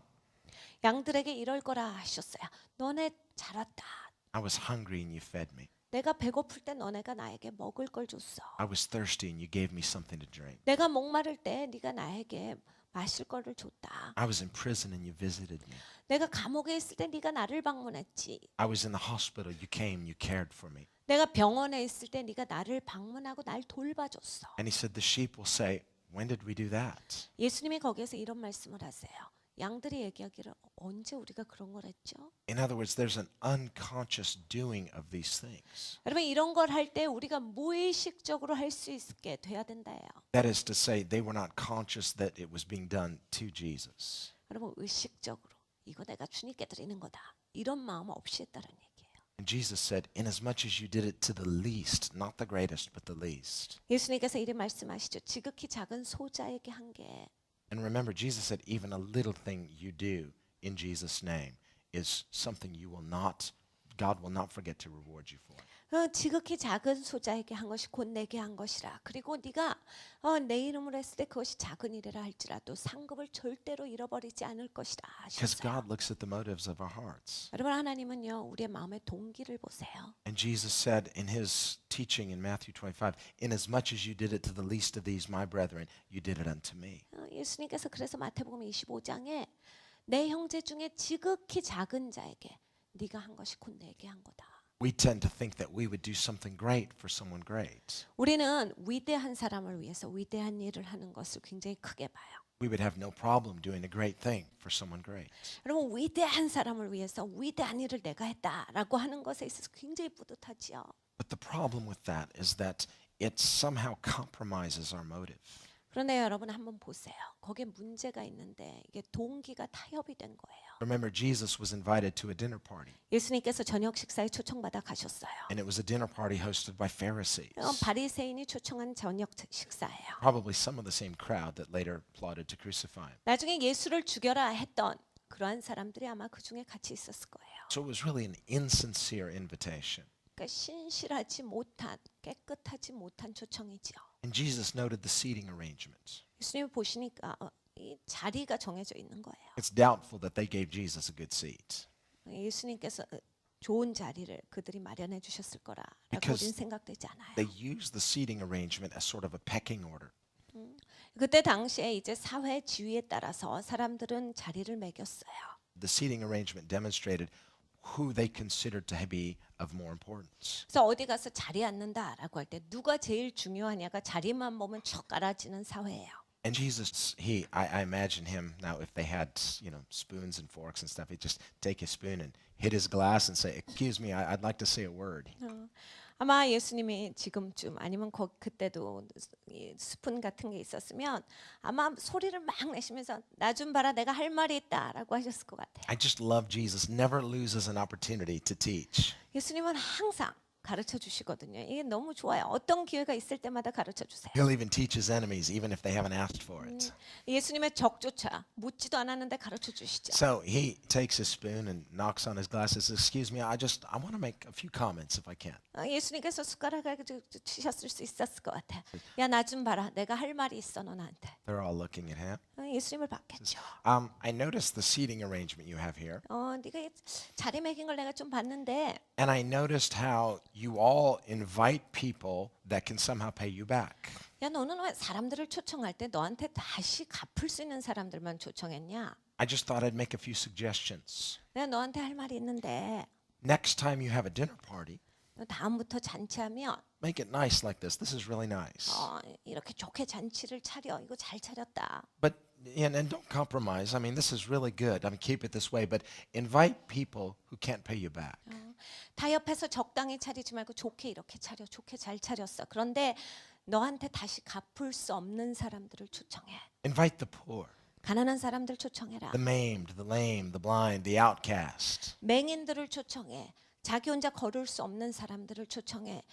양들에게 이럴 거라 하셨어요. 너네 잘 왔다. I was hungry and you fed me. 내가 배고플 때 너네가 나에게 먹을 걸 줬어. I was thirsty and you gave me something to drink. 내가 목마를 때 네가 나에게 마실 거를 줬다. I was in prison and you visited me. 내가 감옥에 있을 때 네가 나를 방문했지. I was in the hospital, you came, you cared for me. 내가 병원에 있을 때 네가 나를 방문하고 날 돌봐줬어. And he said the sheep will say, when did we do that? 예수님이 거기에서 이런 말씀을 하세요. 양들이 얘기하기를 언제 우리가 그런 걸 했죠? In other words, there's an unconscious doing of these things. 여러분 이런 걸 할 때 우리가 무의식적으로 할 수 있게 돼야 된다요. That is to say, they were not conscious that it was being done to Jesus. 여러분 의식적으로 이거 내가 주님께 드리는 거다. 이런 마음 없이 했다는 얘기예요. And Jesus said, inasmuch as you did it to the least, not the greatest, but the least. 예수님께서 이렇게 말씀하시죠. 지극히 작은 소자에게 한 게 And remember, Jesus said, even a little thing you do in Jesus' name is something you will not, God will not forget to reward you for. 지극히 작은 소자에게 한 것이 곧 내게 한 것이라. 그리고 네가 내 이름으로 했을 때 그것이 작은 일이라 할지라도 상급을 절대로 잃어버리지 않을 것이다 Because 하셨어요. God looks at the motives of our hearts. 여러분 하나님은요 우리의 마음의 동기를 보세요. And Jesus said in his teaching in Matthew 25, inasmuch as you did it to the least of these, my brethren, you did it unto me. 예수님께서 그래서 마태복음 25장에 내 형제 중에 지극히 작은 자에게 네가 한 것이 곧 내게 한 거다. We tend to think that we would do something great for someone great. 우리는 위대한 사람을 위해서 위대한 일을 하는 것을 굉장히 크게 봐요. We would have no problem doing a great thing for someone great. 여러분 위대한 사람을 위해서 위대한 일을 내가 했다라고 하는 것에 있어서 굉장히 뿌듯하지요. But the problem with that is that it somehow compromises our motive. 그런데 여러분 한번 보세요. 거기에 문제가 있는데 이게 동기가 타협이 된 거예요. Remember, Jesus was invited to a dinner party, 예수님께서 저녁 식사에 초청받아 가셨어요. and it was a dinner party hosted by Pharisees. 바리새인이 초청한 저녁 식사예요. Probably some of the same crowd that later plotted to crucify him. 나중에 예수를 죽여라 했던 그러한 사람들이 아마 그 중에 같이 있었을 거예요. So it was really an insincere invitation. 그러니까 신실하지 못한, 깨끗하지 못한 초청이지요. And Jesus noted the seating arrangement. 예수님 보시니까 이 자리가 정해져 있는 거예요. It's doubtful that they gave Jesus a good seat. 예수님께서 좋은 자리를 그들이 마련해 주셨을 거라라고 Because 우리는 생각되지 않아요. They used the seating arrangement as sort of a pecking order. 그때 당시에 이제 사회 지위에 따라서 사람들은 자리를 매겼어요. The seating arrangement demonstrated who they considered to be of more importance. 그래서 어디 가서 자리 앉는다라고 할 때 누가 제일 중요하냐가 자리만 보면 척 깔아지는 사회예요. And Jesus, I imagine him now. If they had, spoons and forks and stuff, he'd just take his spoon and hit his glass and say, "Excuse me, I'd like to say a word." 아마 예수님이 지금쯤 아니면 그때도 이 스푼 같은 게 있었으면 아마 소리를 막 내시면서 나 좀 봐라 내가 할 말이 있다라고 하셨을 것 같아요. I just love Jesus. Never loses an opportunity to teach. 예수님은 항상 가르쳐 주시거든요. 이게 너무 좋아요. 어떤 기회가 있을 때마다 가르쳐 주세요. He'll even teach his enemies, even if they haven't asked for it. 예수님의 적조차 묻지도 않았는데 가르쳐 주시죠. So he takes his spoon and knocks on his glass and says, excuse me, I want to make a few comments if I can. 예수님께서 숟가락을 주셨을 수 있었을 것 같아. 야, 나 좀 봐라. 내가 할 말이 있어 너한테. They're all looking at him. 예수님을 봤겠죠. I noticed the seating arrangement you have here. 네가 이 자리매긴 걸 내가 좀 봤는데 And I noticed how you all invite people that can somehow pay you back. 야, 너는 왜 사람들을 초청할 때 너한테 다시 갚을 수 있는 사람들만 초청했냐? I just thought I'd make a few suggestions. 내가 너한테 할 말이 있는데 Next time you have a dinner party, 너 다음부터 잔치하면 make it nice like this. This is really nice. 이렇게 좋게 잔치를 차려. 이거 잘 차렸다. But and don't compromise. I mean, this is really good. I mean, keep it this way. But invite people who can't pay you back. 다 옆에서 적당히 차리지 말고 좋게 이렇게 차려. 좋게 잘 차렸어. 그런데 너한테 다시 갚을 수 없는 사람들을 초청해. Invite the poor, 가난한 사람들 초청해라. the maimed, the lame, the blind, the outcast. 맹인들을 초청해. 자기 혼자 걸을 수 없는 사람들을 초청해.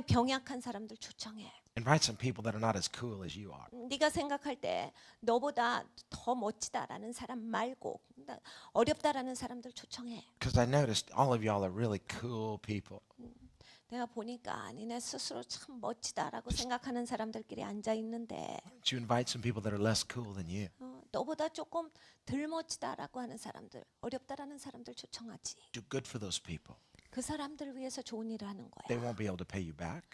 병약한 사람들 초청해. Invite some people that are not as cool as you are. 네가 생각할 때 너보다 더 멋지다라는 사람 말고 어렵다라는 사람들 초청해. Because I noticed all of y'all are really cool people. 내가 보니까 니네 스스로 참 멋지다라고 생각하는 사람들끼리 앉아 있는데 Why don't you invite some people that are less cool than you? 너보다 조금 덜 멋지다라고 하는 사람들, 어렵다라는 사람들 초청하지. Do good for those people. 그 사람들을 위해서 좋은 일을 하는 They 거야. won't be able to pay you back.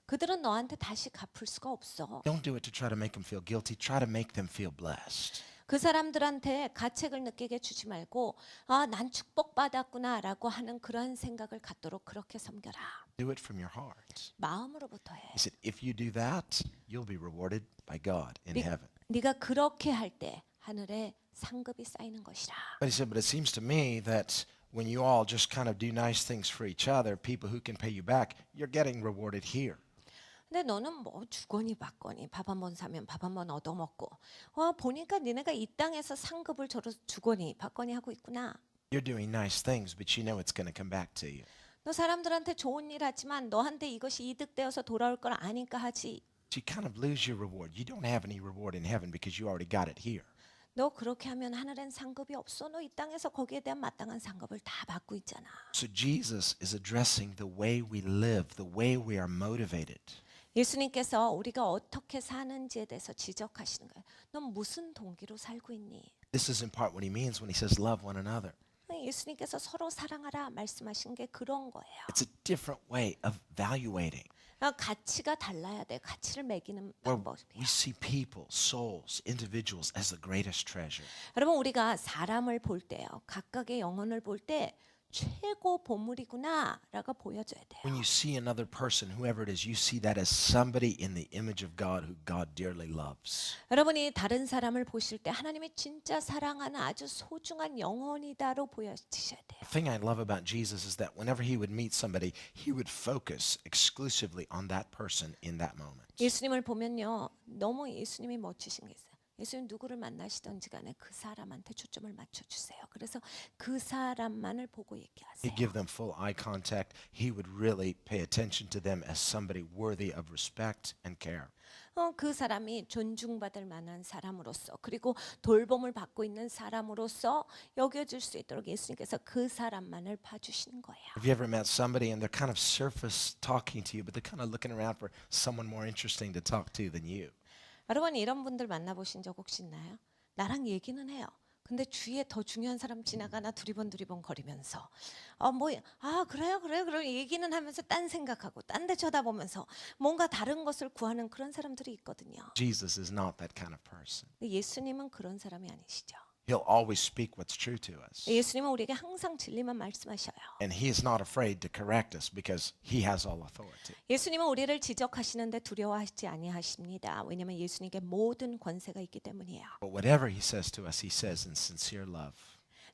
그들은 너한테 다시 갚을 수가 없어. Don't do it to try to make them feel guilty. Try to make them feel blessed. 그 사람들한테 가책을 느끼게 주지 말고 난 축복받았구나라고 하는 그런 생각을 갖도록 그렇게 섬겨라. Do it from your heart. 마음으로부터 해. He said, if you do that, you'll be rewarded by God in heaven. 네가 그렇게 할 때 하늘에 상급이 쌓이는 것이라. But he said, but it seems to me that when you all just kind of do nice things for each other, people who can pay you back, you're getting rewarded here. 근데 너는 뭐 주거니 받거니 밥 한 번 사면 밥 한 번 얻어먹고 보니까 니네가 이 땅에서 상급을 저러 주거니 받거니 하고 있구나. You're doing nice things, but you know it's going to come back to you. 너 사람들한테 좋은 일 하지만 너한테 이것이 이득되어서 돌아올 걸 아니까 하지. So you kind of lose your reward. You don't have any reward in heaven because you already got it here. 너 그렇게 하면 하늘엔 상급이 없어. 너 이 땅에서 거기에 대한 마땅한 상급을 다 받고 있잖아. So Jesus is addressing the way we live, the way we are motivated. 예수님께서 우리가 어떻게 사는지에 대해서 지적하시는 거예요. 넌 무슨 동기로 살고 있니? This is in part what he means when he says love one another. 예수님께서 서로 사랑하라 말씀하신 게 그런 거예요. It's a different way of evaluating. 가치가 달라야 돼. 가치를 매기는 Where 방법이에요. we see people, souls, individuals as the greatest treasure. 여러분 우리가 사람을 볼 때요. 각각의 영혼을 볼 때 최고 보물이구나라고 보여줘야 돼요. When you see another person, whoever it is, you see that as somebody in the image of God who God dearly loves. 여러분이 다른 사람을 보실 때 하나님이 진짜 사랑하는 아주 소중한 영혼이다로 보여지셔야 돼요. The thing I love about Jesus is that whenever he would meet somebody, he would focus exclusively on that person in that moment. 예수님을 보면요. 너무 예수님이 멋지신 게 있어요. 예수님 누구를 만나시던지 간에 그 사람한테 초점을 맞춰주세요. 그래서 그 사람만을 보고 얘기하세요. He'd give them full eye contact. He would really pay attention to them as somebody worthy of respect and care. 그 사람이 존중받을 만한 사람으로서 그리고 돌봄을 받고 있는 사람으로서 여겨질 수 있도록 예수님께서 그 사람만을 봐주시는 거예요. Have you ever met somebody and they're kind of surface talking to you, but they're kind of looking around for someone more interesting to talk to than you? 여러분 이런 분들 만나보신 적 혹시 있나요? 나랑 얘기는 해요. 근데 주위에 더 중요한 사람 지나가나 두리번 거리면서 그래요 그럼 얘기는 하면서 딴 생각하고 딴 데 쳐다보면서 뭔가 다른 것을 구하는 그런 사람들이 있거든요. Jesus is not that kind of person. 근데 예수님은 그런 사람이 아니시죠. He'll always speak what's true to us. 예수님은 우리에게 항상 진리만 말씀하셔요. And he is not afraid to correct us because he has all authority. 예수님은 우리를 지적하시는데 두려워하지 아니하십니다. 왜냐하면 예수님께 모든 권세가 있기 때문이에요. But whatever he says to us, he says in sincere love.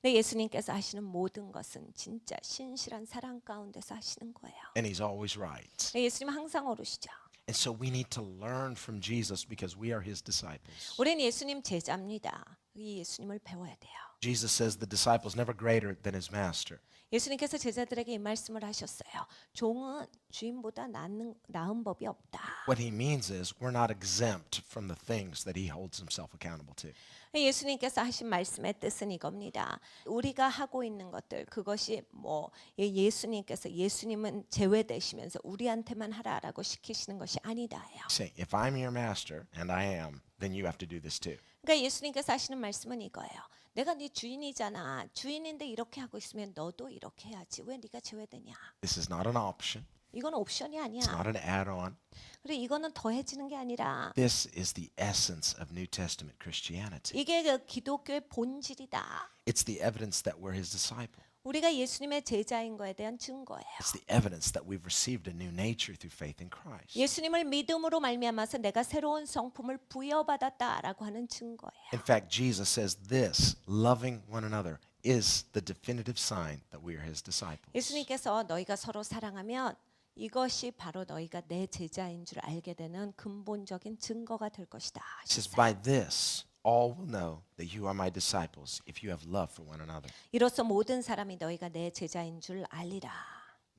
네, 예수님께서 하시는 모든 것은 진짜 신실한 사랑 가운데서 하시는 거예요. And he's always right. 네, 예수님은 항상 옳으시죠. And so we need to learn from Jesus because we are his disciples. 우리는 예수님 제자입니다. 이 예수님을 배워야 돼요. Jesus says the disciple's never greater than his master. 예수님께서 제자들에게 이 말씀을 하셨어요. 종은 주인보다 나은 법이 없다. What he means is we're not exempt from the things that he holds himself accountable to. 예수님께서 하신 말씀의 뜻은 이겁니다. 우리가 하고 있는 것들 그것이 뭐 예수님은 제외되시면서 우리한테만 하라라고 시키시는 것이 아니다요. Saying, if I'm your master, and I am, then you have to do this too. 그러니까 예수님께서 하시는 말씀은 이거예요. 내가 네 주인이잖아. 주인인데 이렇게 하고 있으면 너도 이렇게 해야지. 왜 네가 제외되냐? This is not an option. 이건 옵션이 아니야. It's not an add-on. 그리고 이거는 더해지는 게 아니라 This is the essence of New Testament Christianity. 이게 그 기독교의 본질이다. It's the evidence that we're his disciple. 우리가 예수님의 제자인 거에 대한 증거예요. It's the evidence that we've received a new nature through faith in Christ. 예수님을 믿음으로 말미암아서 내가 새로운 성품을 부여받았다라고 하는 증거예요. In fact, Jesus says this, loving one another is the definitive sign that we are his disciples. 예수님께서 너희가 서로 사랑하면 이것이 바로 너희가 내 제자인 줄 알게 되는 근본적인 증거가 될 것이다. He says, by this, all will know that you are my disciples if you have love for one another. 이로써 모든 사람이 너희가 내 제자인 줄 알리라.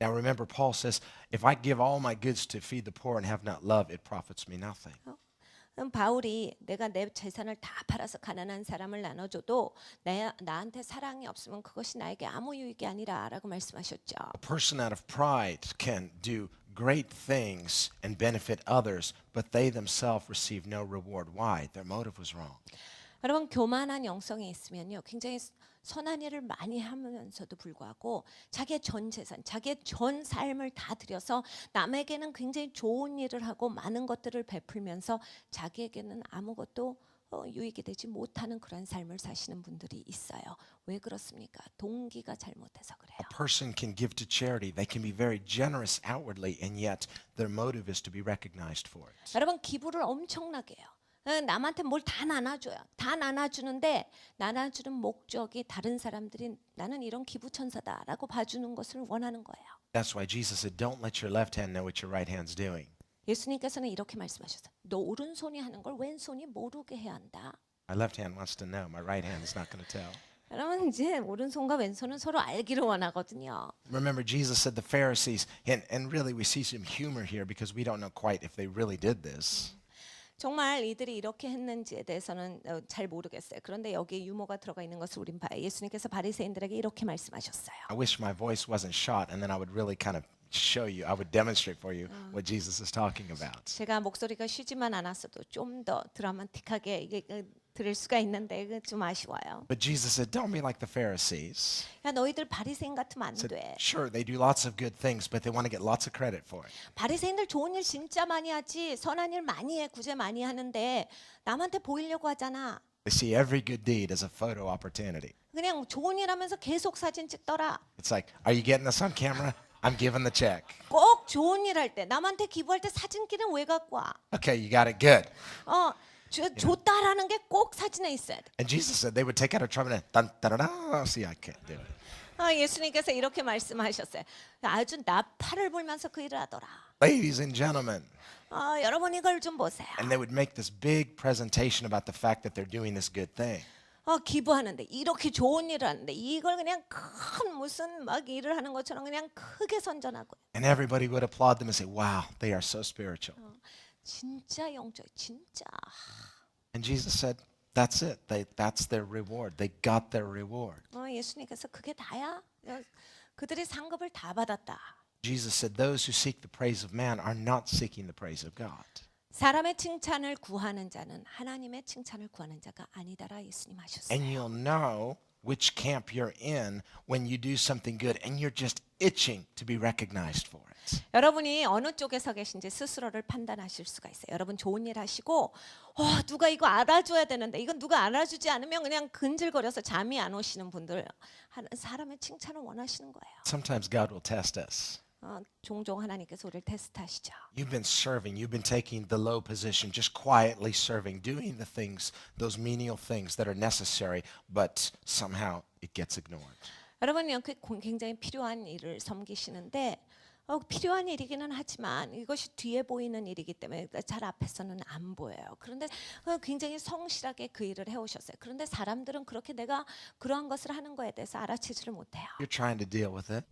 Now remember, Paul says, if I give all my goods to feed the poor and have not love, it profits me nothing. 바울이 내가 내 재산을 다 팔아서 가난한 사람을 나눠줘도 나한테 사랑이 없으면 그것이 나에게 아무 유익이 아니라라고 말씀하셨죠. A person out of pride can do great things and benefit others, but they themselves receive no reward. Why? Their motive was wrong. 여러분 교만한 영성이 있으면요 굉장히 선한 일을 많이 하면서도 불구하고 자기의 전 재산, 자기의 전 삶을 다 들여서 남에게는 굉장히 좋은 일을 하고 많은 것들을 베풀면서 자기에게는 아무것도 유익이 되지 못하는 그런 삶을 사시는 분들이 있어요. 왜 그렇습니까? 동기가 잘못해서 그래요. A person can give to charity. They can be very generous outwardly, and yet their motive is to be recognized for it. 여러분 기부를 엄청나게 해요. 남한테 뭘 다 나눠줘요. 다 나눠주는데 나눠주는 목적이 다른 사람들이 나는 이런 기부천사다라고 봐주는 것을 원하는 거예요. That's why Jesus said, don't let your left hand know what your right hand's doing. 예수님께서는 이렇게 말씀하셨어요. 너 오른손이 하는 걸 왼손이 모르게 해야 한다. My left hand wants to know. My right hand is not going to tell. 여러분 이제 오른손과 왼손은 서로 알기를 원하거든요. Remember, Jesus said the Pharisees, and really we see some humor here because we don't know quite if they really did this. 정말 이들이 이렇게 했는지에 대해서는 잘 모르겠어요. 그런데 여기에 유머가 들어가 있는 것을 우린 봐요. 예수님께서 바리새인들에게 이렇게 말씀하셨어요. I wish my voice wasn't shot, and then I would really kind of show you, I would demonstrate for you what Jesus is talking about. 제가 목소리가 쉬지만 않았어도 좀 더 드라마틱하게 이게 들을 수가 있는데 좀 아쉬워요. But Jesus said, don't be like the Pharisees. 야 너희들 바리새인 같으면 안 Said, 돼. sure, they do lots of good things, but they want to get lots of credit for it. 바리새인들 좋은 일 진짜 많이 하지 선한 일 많이 해 구제 많이 하는데 남한테 보이려고 하잖아. They see every good deed as a photo opportunity. 그냥 좋은 일 하면서 계속 사진 찍더라. It's like, are you getting this on camera? I'm giving the check. 꼭 좋은 일 할 때 남한테 기부할 때 사진기는 왜 갖고 와? Okay, you got it good. 줬다라는 게 꼭 사진에 있어야 돼. And Jesus said they would take out a trumpet and dun, dun, dun, dun. See, I can't do it. 예수님께서 이렇게 말씀하셨어요. 아주 나팔을 불면서 그 일을 하더라. Ladies and gentlemen. 여러분 이걸 좀 보세요. And they would make this big presentation about the fact that they're doing this good thing. 기부하는데 이렇게 좋은 일을 하는데 이걸 그냥 큰 무슨 막 일을 하는 것처럼 그냥 크게 선전하고. And everybody would applaud them and say, wow, they are so spiritual. 진짜 영적, 진짜. And Jesus said, that's it. That's their reward. They got their reward. 예수님께서 그게 다야? 그들이 상급을 다 받았다. Jesus said, those who seek the praise of man are not seeking the praise of God. 사람의 칭찬을 구하는 자는 하나님의 칭찬을 구하는 자가 아니다라 예수님 하셨어요. And you'll know which camp you're in when you do something good and you're just itching to be recognized for it. 여러분이 어느 쪽에 서 계신지 스스로를 판단하실 수가 있어요. 여러분 좋은 일 하시고 누가 이거 알아줘야 되는데 이건 누가 알아주지 않으면 그냥 근질거려서 잠이 안 오시는 분들 사람의 칭찬을 원하시는 거예요. Sometimes God will test us. 종종 하나님께서 우리를 테스트하시죠. You've been serving, you've been taking the low position, just quietly serving, doing the things, those menial things that are necessary, but somehow it gets ignored. 여러분 굉장히 필요한 일을 섬기시는데 필요한 일이기는 하지만 이것이 뒤에 보이는 일이기 때문에 잘 앞에서는 안 보여요. 그런데 굉장히 성실하게 그 일을 해오셨어요. 그런데 사람들은 그렇게 내가 그러한 것을 하는 거에 대해서 알아채지를 못해요. You're trying to deal with it.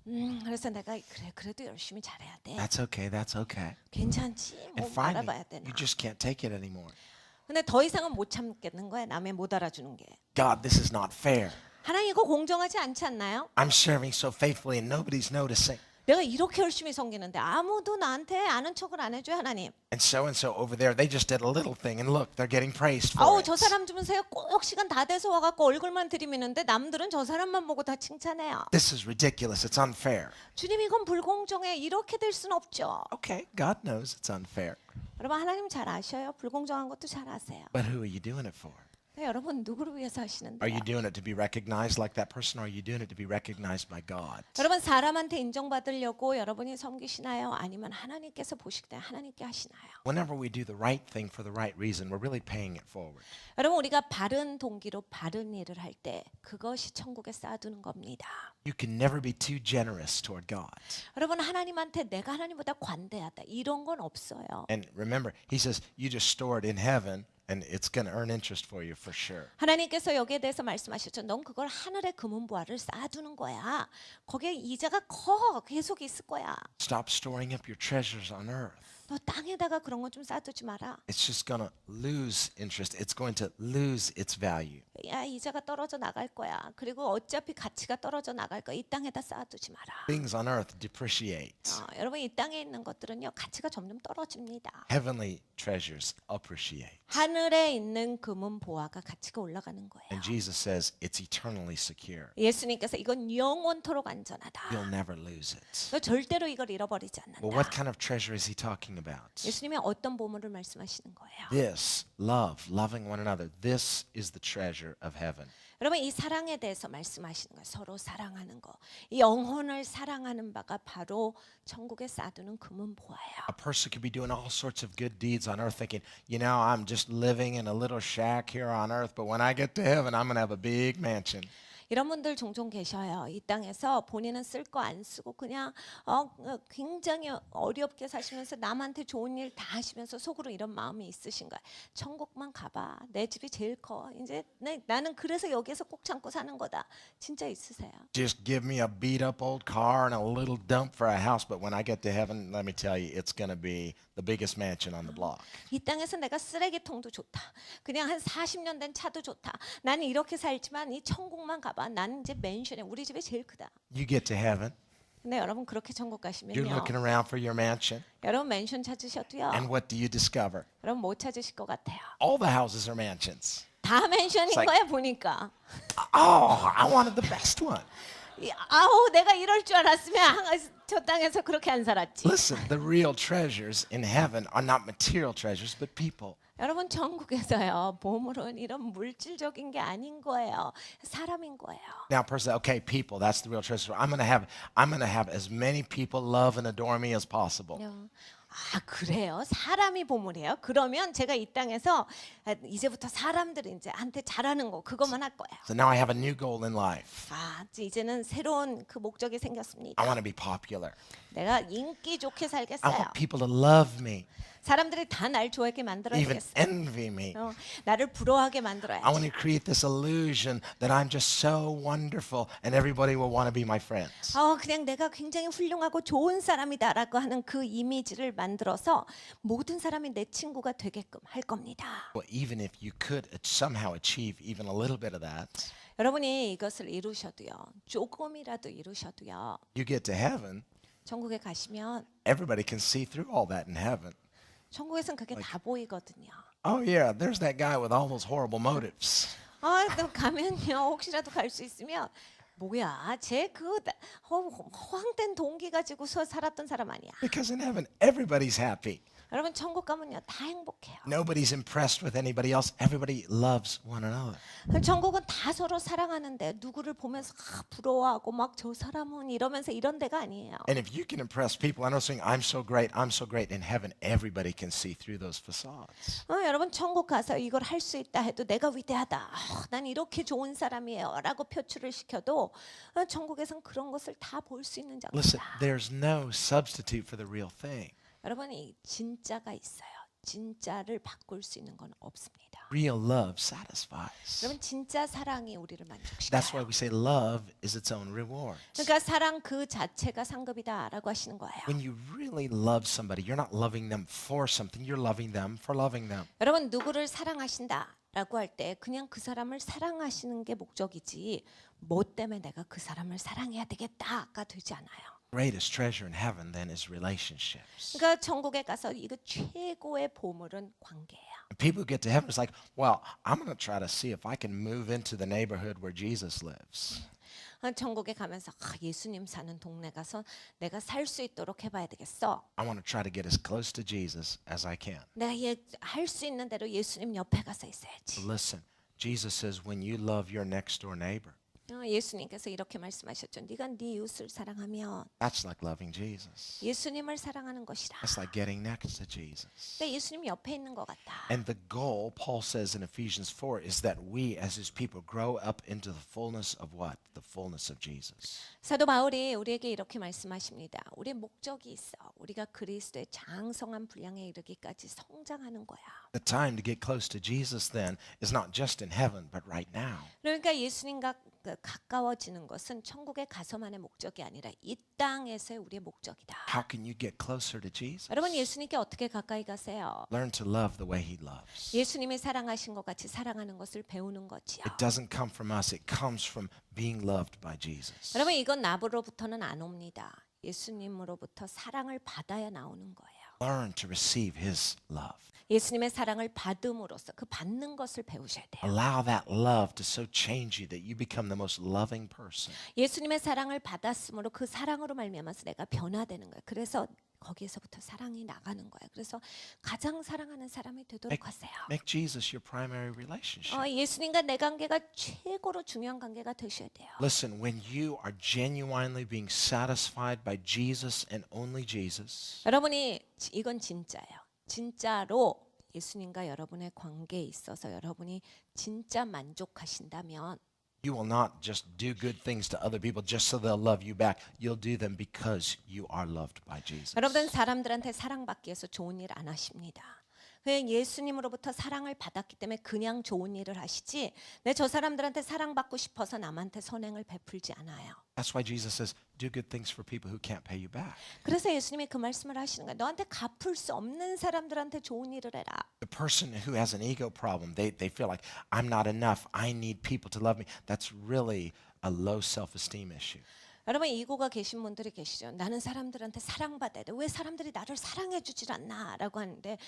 그래서 내가 그래도 열심히 잘해야 돼. That's okay. That's okay. 괜찮지. And 뭐 finally, 알아봐야 되나. you just can't take it anymore. 근데 더 이상은 못 참겠는 거야. 남의 못 알아주는 게. God, this is not fair. 하나님 이거 공정하지 않지 않나요? I'm serving so faithfully and nobody's noticing. 내가 이렇게 열심히 섬기는데 아무도 나한테 아는 척을 안 해줘요, 하나님. And so over there, they just did a little thing, and look, they're getting praised for 아우 it. 저 사람 좀 보세요. 꼭 시간 다 돼서 와갖고 얼굴만 들이미는데 남들은 저 사람만 보고 다 칭찬해요. This is ridiculous. It's unfair. 주님 이건 불공정해. 이렇게 될 순 없죠. Okay, God knows it's unfair. 여러분 하나님 잘 아셔요. 불공정한 것도 잘 아세요. But who are you doing it for? 여러분 누구를 위해서 Are 하시는데요? you doing it to be recognized like that person, or are you doing it to be recognized by God? 여러분 사람한테 인정받으려고 여러분이 섬기시나요? 아니면 하나님께서 보실 때 하나님께 하시나요? Whenever we do the right thing for the right reason, we're really paying it forward. 여러분 우리가 바른 동기로 바른 일을 할 때 그것이 천국에 쌓아두는 겁니다. You can never be too generous toward God. 여러분 하나님한테 내가 하나님보다 관대하다 이런 건 없어요. And remember, he says, you just store it in heaven, and it's going to earn interest for you for sure. 하나님께서 여기에 대해서 말씀하셨죠. 넌 그걸 하늘의 금은보화를 쌓아두는 거야. 거기에 이자가 계속 있을 거야. Stop storing up your treasures on earth. 너 땅에다가 그런 거 좀 쌓아두지 마라. It's just going to lose interest. It's going to lose its value. 야 이자가 떨어져 나갈 거야. 그리고 어차피 가치가 떨어져 나갈 거야. 이 땅에다 쌓아두지 마라. Things on earth depreciate. 여러분 이 땅에 있는 것들은요 가치가 점점 떨어집니다. Heavenly treasures appreciate. 하늘에 있는 금은 보화가 가치가 올라가는 거예요. And Jesus says it's eternally secure. 예수님께서 이건 영원토록 안전하다. You'll never lose it. 너 절대로 이걸 잃어버리지 않는다. Well, what kind of treasure is he talking about? 예수님이 어떤 보물을 말씀하시는 거예요? This, love, loving one another. This is the treasure of heaven. 여러분 이 사랑에 대해서 말씀하시는 거예요. 서로 사랑하는 거. 이 영혼을 사랑하는 바가 바로 천국에 쌓아두는 금은 보화예요. A person could be doing all sorts of good deeds on earth thinking, you know, I'm just living in a little shack here on earth, but when I get to heaven, I'm going to have a big mansion. 이런 분들 종종 계셔요. 이 땅에서 본인은 쓸 거 안 쓰고 그냥 굉장히 어렵게 사시면서 남한테 좋은 일 다 하시면서 속으로 이런 마음이 있으신 거야. 천국만 가봐. 내 집이 제일 커. 이제 나는 그래서 여기에서 꼭 참고 사는 거다. 진짜 있으세요? Just give me a beat up old car and a little dump for a house, but when I get to heaven, let me tell you, it's going to be the biggest mansion on the block. 이 땅에서 내가 쓰레기통도 좋다. 그냥 한 40년 된 차도 좋다. 나는 이렇게 살지만 이 천국만 가봐. 나는 이제 맨션에 우리 집이 제일 크다. You get to heaven, 근데 여러분 그렇게 천국 you're 가시면요. looking around for your mansion, 여러분 맨션 찾으셔도요. and what do you discover? 여러분 못 찾으실 것 같아요. All the houses are mansions. 다 맨션인 It's like- 거야 보니까. Oh, I wanted the best one. 아우 내가 이럴 줄 알았으면 저 땅에서 그렇게 안 살았지. Listen, the real treasures in heaven are not material treasures, but people. 여러분 천국에서요 보물은 이런 물질적인 게 아닌 거예요. 사람인 거예요. Now, person, okay, people, that's the real treasure. I'm going to have as many people love and adore me as possible. 아 그래요? 사람이 보물이에요? 그러면 제가 이 땅에서 이제부터 사람들이 이제 한테 잘하는 거 그것만 할 거예요. So now I have a new goal in life. 이제는 새로운 그 목적이 생겼습니다. I want to be popular. 내가 인기 좋게 I 살겠어요. want people to love me, 사람들이 다 날 좋아하게 even 만들어야겠어. envy me. 나를 부러워하게 I want 만들어야지. to create this illusion that I'm just so wonderful and everybody will want to be my friends. 그냥 내가 굉장히 훌륭하고 좋은 사람이다라고 하는 그 이미지를 만들어서 모든 사람이 내 친구가 되게끔 할 겁니다. Well, even if you could somehow achieve even a little bit of that, 여러분이 이것을 이루셔도요. 조금이라도 이루셔도요. you get to heaven, 천국에 가시면 everybody can see through all that in heaven. 천국에선 그게 다 보이거든요. Oh, yeah, there's that guy with all those horrible motives. 또 가면요. 혹시라도 갈 수 있으면 뭐야? 쟤 그 허황된 동기 가지고서 살았던 사람 아니야. Because in heaven, everybody's happy. 여러분 천국 가면요. 다 행복해요. Nobody's impressed with anybody else. Everybody loves one another. 천국은 다 서로 사랑하는데 누구를 보면서 부러워하고 막 저 사람은 이러면서 이런 데가 아니에요. And if you can impress people, I know saying, I'm so great, in heaven, everybody can see through those facades. 여러분 천국 가서 이걸 할 수 있다 해도 내가 위대하다. 난 이렇게 좋은 사람이에요. 라고 표출을 시켜도 것이고 천국에선 그런 것을 다 볼 수 있는 Listen, 장소다. there's no substitute for the real thing. 여러분 이 진짜가 있어요. 진짜를 바꿀 수 있는 건 없습니다. Real love satisfies. 여러분 진짜 사랑이 우리를 That's why 만족시켜요. we say love is its own reward. 그러니까 사랑 그 자체가 상급이다라고 하시는 거예요. When you really love somebody, you're not loving them for something, you're loving them for loving them. 여러분 누구를 사랑하신다라고 할 때 그냥 그 사람을 사랑하시는 게 목적이지 뭐 때문에 내가 그 사람을 사랑해야 되겠다가 되지 않아요. Greatest treasure in heaven then is relationships. 그러니까 천국에 가서 이거 최고의 보물은 관계예요. And people get to heaven, it's like, well, I'm going to try to see if I can move into the neighborhood where Jesus lives. 천국에 가면서 예수님 사는 동네 가서 내가 살 수 있도록 해봐야 되겠어. I want to try to get as close to Jesus as I can. 내가 할 수 있는 대로 예수님 옆에 가서 있어야지. But listen, Jesus says when you love your next door neighbor, 예수님께서 이렇게 말씀하셨죠. 네가 네 이웃을 사랑하면 that's like loving Jesus. 예수님을 사랑하는 것이라. That's like getting next to Jesus. 근데 예수님 옆에 있는 것 같다. And the goal, Paul says in Ephesians 4, is that we as his people grow up into the fullness of what? The fullness of Jesus. 사도 바울이 우리에게 이렇게 말씀하십니다. 우리의 목적이 있어. 우리가 그리스도의 장성한 분량에 이르기까지 성장하는 거야. The time to get close to Jesus then is not just in heaven, but right now. 그러니까 예수님과 가까워지는 것은 천국에 가서만의 목적이 아니라 이 땅에서의 우리의 목적이다. How can you get closer to Jesus? 여러분 예수님께 어떻게 가까이 가세요? Learn to love the way he loves. 예수님이 사랑하신 것 같이 사랑하는 것을 배우는 것이요. It doesn't come from us, it comes from being loved by Jesus. 여러분 이건 나로부터는 안 옵니다. 예수님으로부터 사랑을 받아야 나오는 거예요. Learn to receive his love. 예수님의 사랑을 받음으로써 그 받는 것을 배우셔야 돼요. Allow that love to so change you that you become the most loving person. 예수님의 사랑을 받았으므로 그 사랑으로 말미암아서 내가 변화되는 거예요. 그래서 거기에서부터 사랑이 나가는 거예요. 그래서 가장 사랑하는 사람이 되도록 하세요. Make Jesus your primary relationship. 예수님과 내 관계가 최고로 중요한 관계가 되셔야 돼요. Listen, when you are genuinely being satisfied by Jesus and only Jesus, 여러분이 이건 진짜예요. 진짜로 예수님과 여러분의 관계에 있어서 여러분이 진짜 만족하신다면 you will not just do good things to other people just so they'll love you back. You'll do them because you are loved by Jesus. 여러분은 사람들한테 사랑받기 위해서 좋은 일 안 하십니다. 그냥 예수님으로부터 사랑을 받았기 때문에 그냥 좋은 일을 하시지 내 저 사람들한테 사랑받고 싶어서 남한테 선행을 베풀지 않아요. That's why Jesus says, do good things for people who can't pay you back. 그래서 예수님이 그 말씀을 하시는 거예요. 너한테 갚을 수 없는 사람들한테 좋은 일을 해라. The person who has an ego problem, they feel like, I'm not enough. I need people to love me. That's really a low self-esteem issue. 여러분 이고가 계신 분들이 계시죠. 나는 사람들한테 사랑받아야 돼. 왜 사람들이 나를 사랑해 주질 않나라고 하는데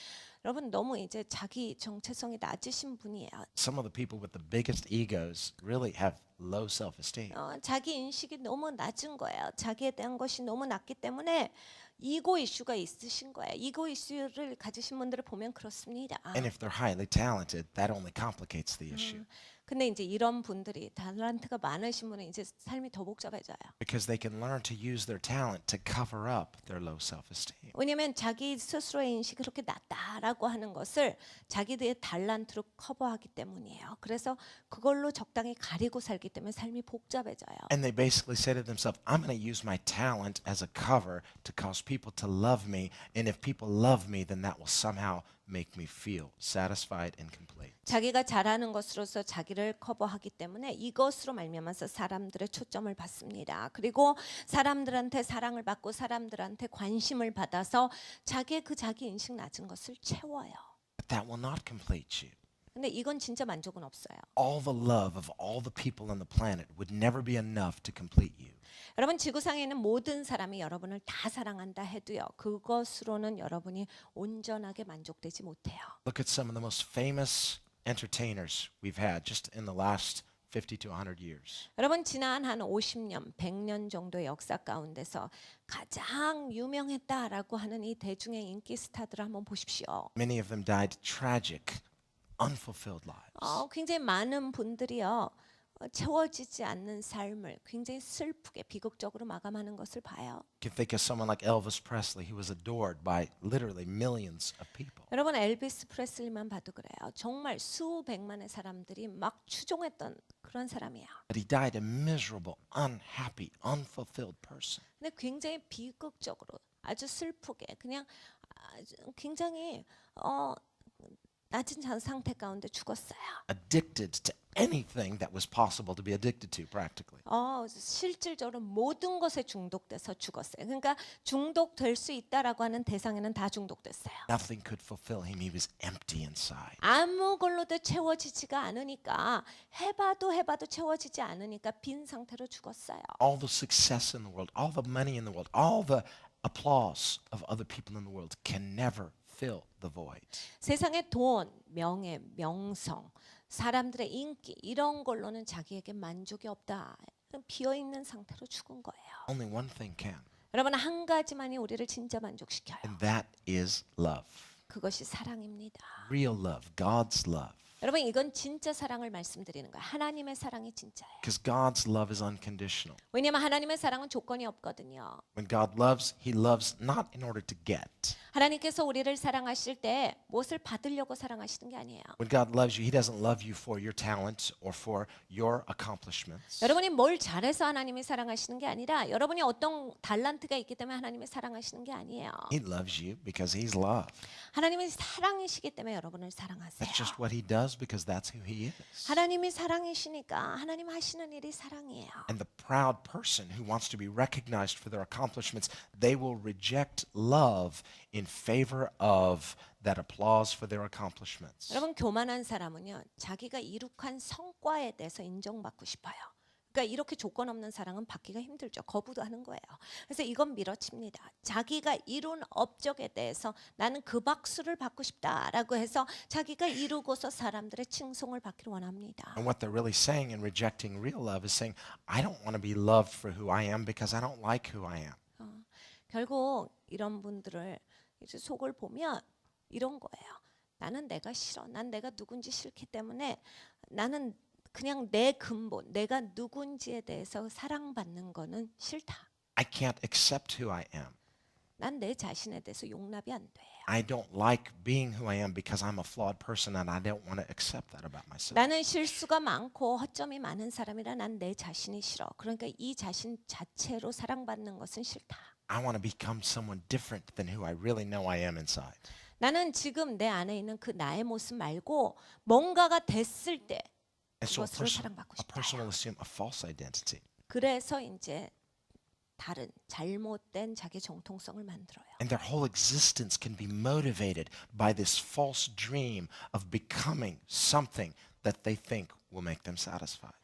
여러분 너무 이제 자기 정체성이 낮으신 분이에요. Some of the people with the biggest egos really have low self-esteem. 자기 인식이 너무 낮은 거예요. 자기에 대한 것이 너무 낮기 때문에 이고 이슈가 있으신 거예요. 이고 이슈를 가지신 분들을 보면 그렇습니다. And if they're highly talented, that only complicates the issue. 근데 이제 이런 분들이 달란트가 많으신 분은 이제 삶이 더 복잡해져요. Because they can learn to use their talent to cover up their low self-esteem. 왜냐하면 자기 스스로의 인식이 그렇게 낮다라고 하는 것을 자기들의 달란트로 커버하기 때문이에요. 그래서 그걸로 적당히 가리고 살기 때문에 삶이 복잡해져요. And they basically say to themselves, I'm going to use my talent as a cover to cause people to love me. And if people love me, then that will somehow make me feel satisfied and complete. 자기가 잘하는 것으로서 자기를 커버하기 때문에 이것으로 말미암아서 사람들의 초점을 받습니다. 그리고 사람들한테 사랑을 받고 사람들한테 관심을 받아서 자기 인식 낮은 것을 채워요. But that will not complete you. 근데 이건 진짜 만족은 없어요. All the love of all the people on the planet would never be enough to complete you. 여러분 지구상에 있는 모든 사람이 여러분을 다 사랑한다 해도요. 그것으로는 여러분이 온전하게 만족되지 못해요. Look at some of the most famous entertainers we've had just in the last 50 to 100 years. 여러분 지난 한 50년, 100년 정도의 역사 가운데서 가장 유명했다라고 하는 이 대중의 인기 스타들을 한번 보십시오. Many of them died tragic, unfulfilled lives. 굉장히 많은 분들이요. 채워지지 않는 삶을 굉장히 슬프게 비극적으로 마감하는 것을 봐요. You can think of someone like Elvis Presley. He was adored by literally millions of people. 여러분 엘비스 프레슬리만 봐도 그래요. 정말 수백만의 사람들이 막 추종했던 그런 사람이에요. But he died a miserable, unhappy, unfulfilled person. 근데 굉장히 비극적으로 아주 슬프게 그냥 굉장히 낮은 상태 가운데 죽었어요. Addicted to anything that was possible to be addicted to, practically. 실질적으로 모든 것에 중독돼서 죽었어요. 그러니까 중독될 수 있다라고 하는 대상에는 다 중독됐어요. Nothing could fulfill him. He was empty inside. 아무 걸로도 채워지지가 않으니까 해봐도 채워지지 않으니까 빈 상태로 죽었어요. All the success in the world, all the money in the world, all the applause of other people in the world can never fill the void. 세상의 돈, 명예, 명성, 사람들의 인기 이런 걸로는 자기에게 만족이 없다. 비어 있는 상태로 죽은 거예요. Only one thing can, 여러분 한 가지만이 우리를 진짜 만족시켜요. and that is love. 그것이 사랑입니다. Real love, God's love. 여러분 이건 진짜 사랑을 말씀드리는 거예요. 하나님의 사랑이 진짜예요. Because God's love is unconditional. 왜냐하면 하나님의 사랑은 조건이 없거든요. When God loves, He loves not in order to get. 하나님께서 우리를 사랑하실 때 무엇을 받으려고 사랑하시는 게 아니에요. When God loves you, He doesn't love you for your talent or for your accomplishments. 여러분이 뭘 잘해서 하나님이 사랑하시는 게 아니라 여러분이 어떤 달란트가 있기 때문에 하나님이 사랑하시는 게 아니에요. He loves you because He's love. 하나님이 사랑이시기 때문에 여러분을 사랑하세요. That's just what He does because that's who He is. 하나님이 사랑이시니까 하나님 하시는 일이 사랑이에요. And the proud person who wants to be recognized for their accomplishments, they will reject love in favor of that applause for their accomplishments. 여러분 교만한 사람은요 자기가 이룩한 성과에 대해서 인정받고 싶어요. 그러니까 이렇게 조건 없는 사랑은 받기가 힘들죠. 거부도 하는 거예요. 그래서 이건 밀어칩니다. 자기가 이룬 업적에 대해서 나는 그 박수를 받고 싶다라고 해서 자기가 이루고서 사람들의 칭송을 받기를 원합니다. And what they're really saying in rejecting real love is saying, I don't want to be loved for who I am because I don't like who I am. 결국 이런 분들을 이제 속을 보면 이런 거예요. 나는 내가 싫어. 난 내가 누군지 싫기 때문에 나는 그냥 내 근본, 내가 누군지에 대해서 사랑받는 거는 싫다. I can't accept who I am. 난 내 자신에 대해서 용납이 안 돼. I don't like being who I am because I'm a flawed person and I don't want to accept that about myself. 나는 실수가 많고 허점이 많은 사람이라 난 내 자신이 싫어. 그러니까 이 자신 자체로 사랑받는 것은 싫다. I want to become someone different than who I really know I am inside. 나는 지금 내 안에 있는 그 나의 모습 말고 뭔가가 됐을 때 And so 그것으로 사랑받고 a person 싶다. will assume a false identity. 그래서 이제 다른 잘못된 자기 정통성을 만들어요. And their whole existence can be motivated by this false dream of becoming something that they think will make them satisfied.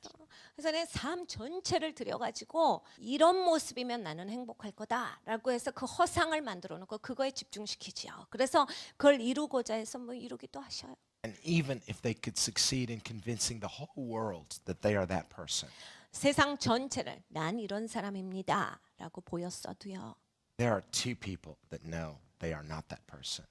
그래서 내 삶 전체를 들여가지고 이런 모습이면 나는 행복할 거다라고 해서 그 허상을 만들어 놓고 그거에 집중시키지요. 그래서 그걸 이루고자 해서 뭐 이루기도 하셔요. And even if they could succeed in convincing the whole world that they are that person, 세상 전체를 난 이런 사람입니다라고 보였어도요. there are two people that know they are not that person.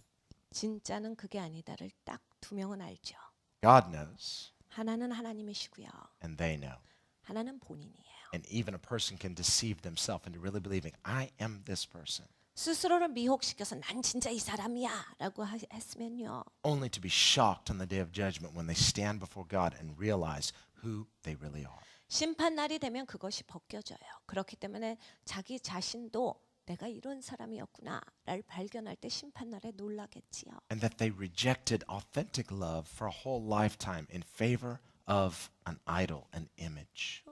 진짜는 그게 아니다를 딱 두 명은 알죠. God knows, 하나는 하나님이시고요. and they know. 하나는 본인이에요. And even a person can deceive themselves into really believing, I am this person, 스스로를 미혹시켜서 난 진짜 이 사람이야라고 했으면요. only to be shocked on the day of judgment when they stand before God and realize who they really are. 심판 날이 되면 그것이 벗겨져요. 그렇기 때문에 자기 자신도 내가 이런 사람이었구나를 발견할 때 심판 날에 놀라겠지요. And that they rejected authentic love for a whole lifetime in favor of an idol, an image.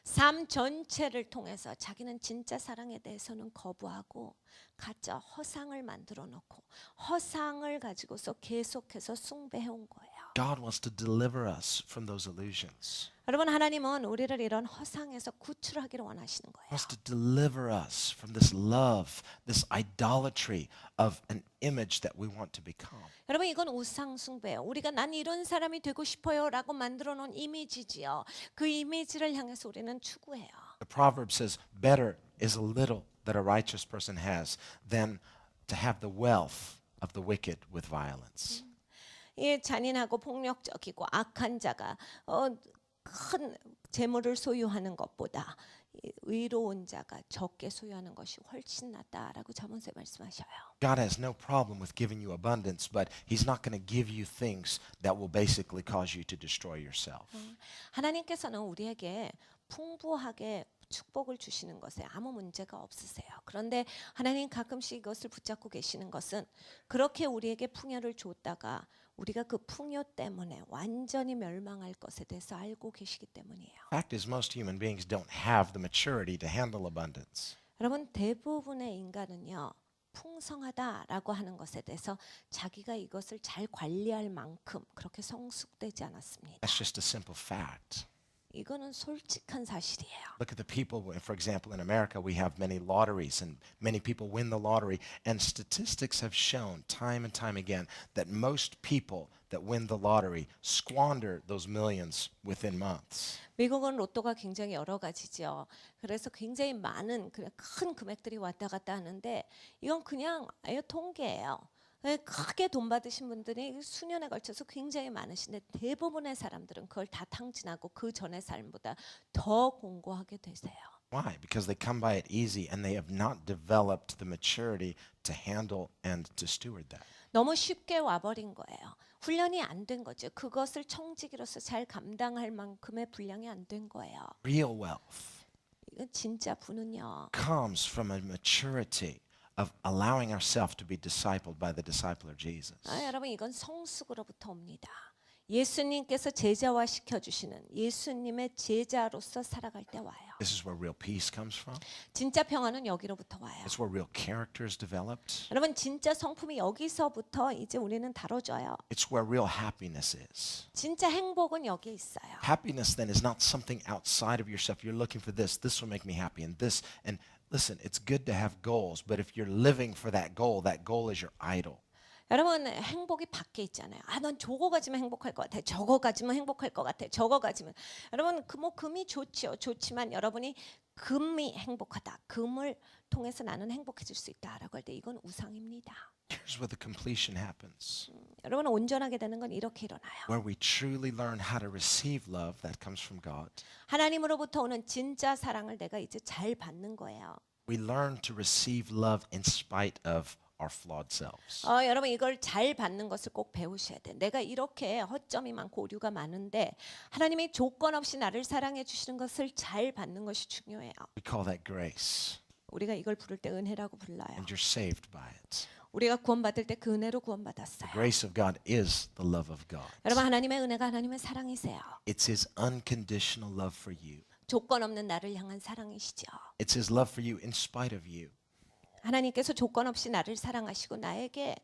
삶 전체를 통해서 자기는 진짜 사랑에 대해서는 거부하고 가짜 허상을 만들어 놓고 허상을 가지고서 계속해서 숭배해 온 거예요. God wants to deliver us from those illusions. 여러분 하나님은 우리를 이런 허상에서 구출하기를 원하시는 거예요. He wants to deliver us from this love, this idolatry of an image that we want to become. 여러분 이건 우상 숭배예요. 우리가 난 이런 사람이 되고 싶어요라고 만들어 놓은 이미지지요. 그 이미지를 향해서 우리는 추구해요. The proverb says, better is a little that a righteous person has than to have the wealth of the wicked with violence. 이 잔인하고 폭력적이고 악한 자가 큰 재물을 소유하는 것보다 이 의로운 자가 적게 소유하는 것이 훨씬 낫다라고 잠언서에 말씀하셔요. God has no problem with giving you abundance, but He's not going to give you things that will basically cause you to destroy yourself. 하나님께서는 우리에게 풍부하게 축복을 주시는 것에 아무 문제가 없으세요. 그런데 하나님 가끔씩 이것을 붙잡고 계시는 것은 그렇게 우리에게 풍요를 줬다가 우리가 그 풍요 때문에 완전히 멸망할 것에 대해서 알고 계시기 때문이에요. Fact is, most human beings don't have the maturity to handle abundance. 여러분 대부분의 인간은요. 풍성하다라고 하는 것에 대해서 자기가 이것을 잘 관리할 만큼 그렇게 성숙되지 않았습니다. That's just a simple fact. 이거는 솔직한 사실이에요. Look at the people, for example, in America, we have many lotteries and many people win the lottery. And statistics have shown time and time again that most people that win the lottery squander those millions within months. 미국은 로또가 굉장히 여러 가지죠. 그래서 굉장히 많은 큰 금액들이 왔다 갔다 하는데 이건 그냥 아예 통계예요. 크게 돈 받으신 분들이 수년에 걸쳐서 굉장히 많으신데 대부분의 사람들은 그걸 다 탕진하고 그 전의 삶보다 더 공고하게 되세요. Why? Because they come by it easy and they have not developed the maturity to handle and to steward that. 너무 쉽게 와버린 거예요. 훈련이 안 된 거죠. 그것을 청지기로서 잘 감당할 만큼의 분량이 안 된 거예요. Real wealth 이건 진짜 부는요. comes from a maturity of allowing ourselves to be discipled by the discipler Jesus. 여러분 이건 성숙으로부터 옵니다. 예수님께서 제자화 시켜주시는 예수님의 제자로서 살아갈 때 와요. This is where real peace comes from. 진짜 평화는 여기로부터 와요. It's where real character is developed. 여러분 진짜 성품이 여기서부터 이제 우리는 다뤄져요. It's where real happiness is. 진짜 행복은 여기 있어요. Happiness then is not something outside of yourself. You're looking for this. This will make me happy. And this. And listen, it's good to have goals. But if you're living for that goal is your idol. 여러분 행복이 밖에 있잖아요. 난 저거 가지면 행복할 것 같아. 저거 가지면 행복할 것 같아. 저거 가지면 여러분 금이 좋죠. 좋지만 여러분이 금이 행복하다. 금을 통해서 나는 행복해질 수 있다라고 할 때 이건 우상입니다. Here's where the completion happens. 여러분 온전하게 되는 건 이렇게 일어나요. Where we truly learn how to receive love that comes from God. 하나님으로부터 오는 진짜 사랑을 내가 이제 잘 받는 거예요. We learn to receive love in spite of our flawed selves. 여러분 이걸 잘 받는 것을 꼭 배우셔야 돼. 내가 이렇게 허점이 많고 오류가 많은데 하나님이 조건 없이 나를 사랑해 주시는 것을 잘 받는 것이 중요해요. We call that grace. 우리가 이걸 부를 때 은혜라고 불러요. And you're saved by it. 우리가 구원받을 때 그 은혜로 The 구원받았어요. grace of God is the love of God. 여러분 하나님의 은혜가 하나님의 사랑이세요. It's His unconditional love for you. 조건 없는 나를 향한 사랑이시죠. It's His love for you in spite of you. 하나님께서 조건 없이 나를 사랑하시고 나에게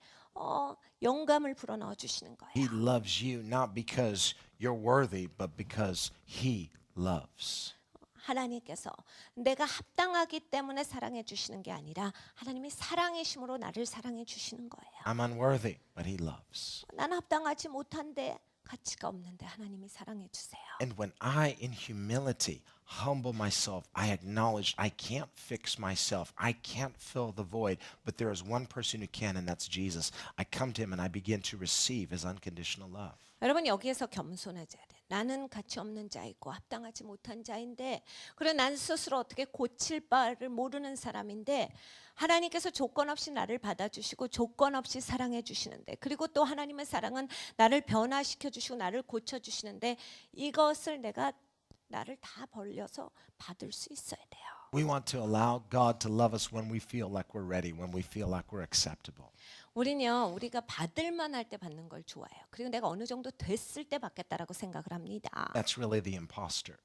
영감을 불어넣어 주시는 He 거예요. loves you not because you're worthy, but because He loves. 하나님께서 내가 합당하기 때문에 사랑해 주시는 게 아니라 하나님이 사랑이심으로 나를 사랑해 주시는 거예요. I'm unworthy, but He loves. 나는 합당하지 못한데 가치가 없는데 하나님이 사랑해 주세요. And when I, in humility, humble myself, I acknowledge I can't fix myself. I can't fill the void, but there is one person who can, and that's Jesus. I come to Him and I begin to receive His unconditional love. 여러분 여기에서 겸손해져야 돼. 나는 가치 없는 자이고 합당하지 못한 자인데 그래 난 스스로 어떻게 고칠 바를 모르는 사람인데 하나님께서 조건 없이 나를 받아주시고 조건 없이 사랑해 주시는데 그리고 또 하나님의 사랑은 나를 변화시켜 주시고 나를 고쳐주시는데 이것을 내가 나를 다 벌려서 받을 수 있어야 돼요. We want to allow God to love us when we feel like we're ready, when we feel like we're acceptable. 우리는요 우리가 받을만 할 때 받는 걸 좋아해요. 그리고 내가 어느 정도 됐을 때 받겠다라고 생각을 합니다. That's really the imposter.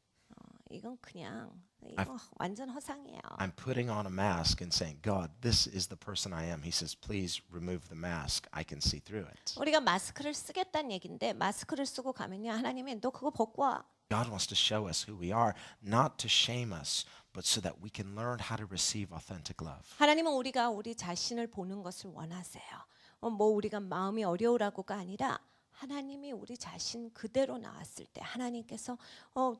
이건 그냥 이거 완전 허상이에요. I'm putting on a mask and saying, God, this is the person I am. He says, please remove the mask. I can see through it. 우리가 마스크를 쓰겠다는 얘기인데 마스크를 쓰고 가면요 하나님이 너 그거 벗고 와. God wants to show us who we are, not to shame us, but so that we can learn how to receive authentic love. 하나님은 우리가 우리 자신을 보는 것을 원하세요. 뭐 우리가 마음이 어려우라고가 아니라 하나님이 우리 자신 그대로 나왔을 때 하나님께서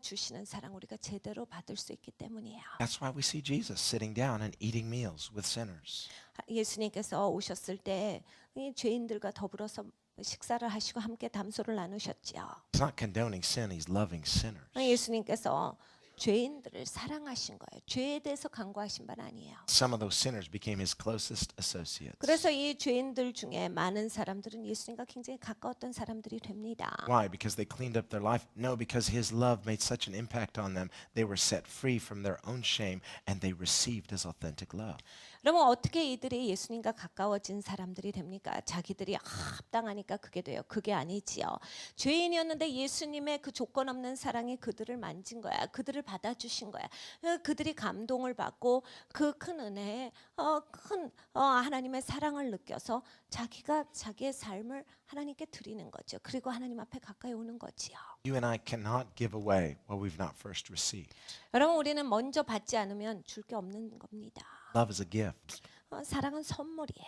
주시는 사랑 우리가 제대로 받을 수 있기 때문이에요. That's why we see Jesus sitting down and eating meals with sinners. 예수님께서 오셨을 때 이 죄인들과 더불어서 식사를 하시고 함께 담소를 나누셨지요. He's not condoning sin, he's loving sinners. 예수님께서 죄인들을 사랑하신 거예요. 죄에 대해서 간구하신 바는 아니에요. Some of those sinners became his closest associates. 그래서 이 죄인들 중에 많은 사람들은 예수님과 굉장히 가까웠던 사람들이 됩니다. Why? Because they cleaned up their life? No, because his love made such an impact on them. They were set free from their own shame and they received his authentic love. 그러면 어떻게 이들이 예수님과 가까워진 사람들이 됩니까? 자기들이 합당하니까 그게 돼요. 그게 아니지요. 죄인이었는데 예수님의 그 조건 없는 사랑이 그들을 만진 거야. 그들을 받아주신 거야. 그들이 감동을 받고 그 큰 은혜에 큰 하나님의 사랑을 느껴서 자기가 자기의 삶을 하나님께 드리는 거죠. 그리고 하나님 앞에 가까이 오는 거지요. You and I cannot give away what we've not first received. 여러분 우리는 먼저 받지 않으면 줄 게 없는 겁니다. Love is a gift. 사랑은 선물이에요.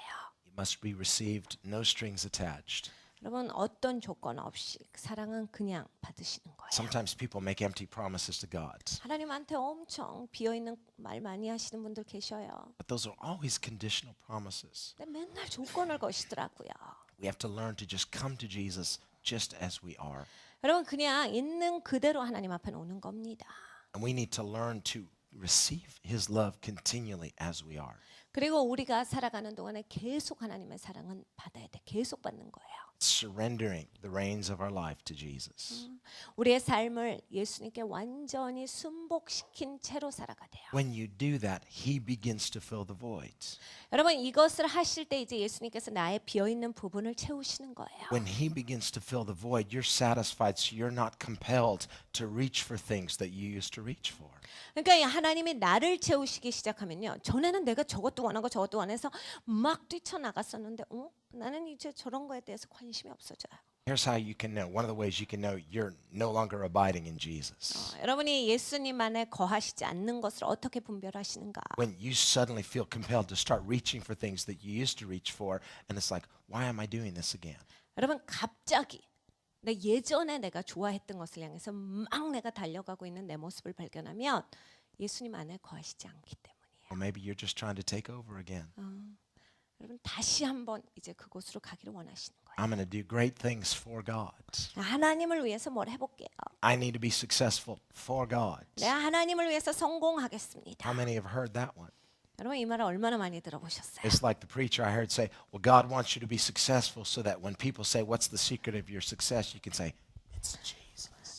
It must be received, no strings attached. 여러분 어떤 조건 없이 사랑은 그냥 받으시는 거예요. Sometimes people make empty promises to God, 하나님한테 엄청 비어있는 말 많이 하시는 분들 계셔요. but those are always conditional promises. 근데 맨날 조건을 거시더라고요. We have to learn to just come to Jesus just as we are. 여러분 그냥 있는 그대로 하나님 앞에 오는 겁니다. And we need to learn to receive his love continually as we are. 그리고 우리가 살아가는 동안에 계속 하나님의 사랑은 받아야 돼. 계속 받는 거예요. Surrendering the reins of our life to Jesus. 우리의 삶을 예수님께 완전히 순복시킨 채로 살아가 돼요. When you do that, he begins to fill the void. 여러분 이것을 하실 때 이제 예수님께서 나의 비어있는 부분을 채우시는 거예요. When he begins to fill the void, you're satisfied, so you're not compelled to reach for things that you used to reach for. 그러니까 이 하나님이 나를 채우시기 시작하면요. 전에는 내가 저것도 원하고 저것도 원해서 막 뛰쳐나갔었는데 나는 이제 저런 거에 대해서 관심이 없어져요. Here's how you can know. One of the ways you can know you're no longer abiding in Jesus. 여러분이 예수님 안에 거하시지 않는 것을 어떻게 분별하시는가? When you suddenly feel compelled to start reaching for things that you used to reach for, and it's like, why am I doing this again? 여러분 갑자기 예전에 내가 좋아했던 것을 향해서 막 내가 달려가고 있는 내 모습을 발견하면 예수님 안에 거하시지 않기 때문이에요. Or maybe you're just trying to take over again. 여러분 다시 한번 이제 그곳으로 가기를 원하시는 거예요. I'm going to do great things for God. 하나님을 위해서 뭘 해볼게요. I need to be successful for God. 내가 하나님을 위해서 성공하겠습니다. How many have heard that one? 여러분 이 말을 얼마나 많이 들어보셨어요? It's like the preacher I heard say, well, God wants you to be successful so that when people say, what's the secret of your success? You can say, it's Jesus.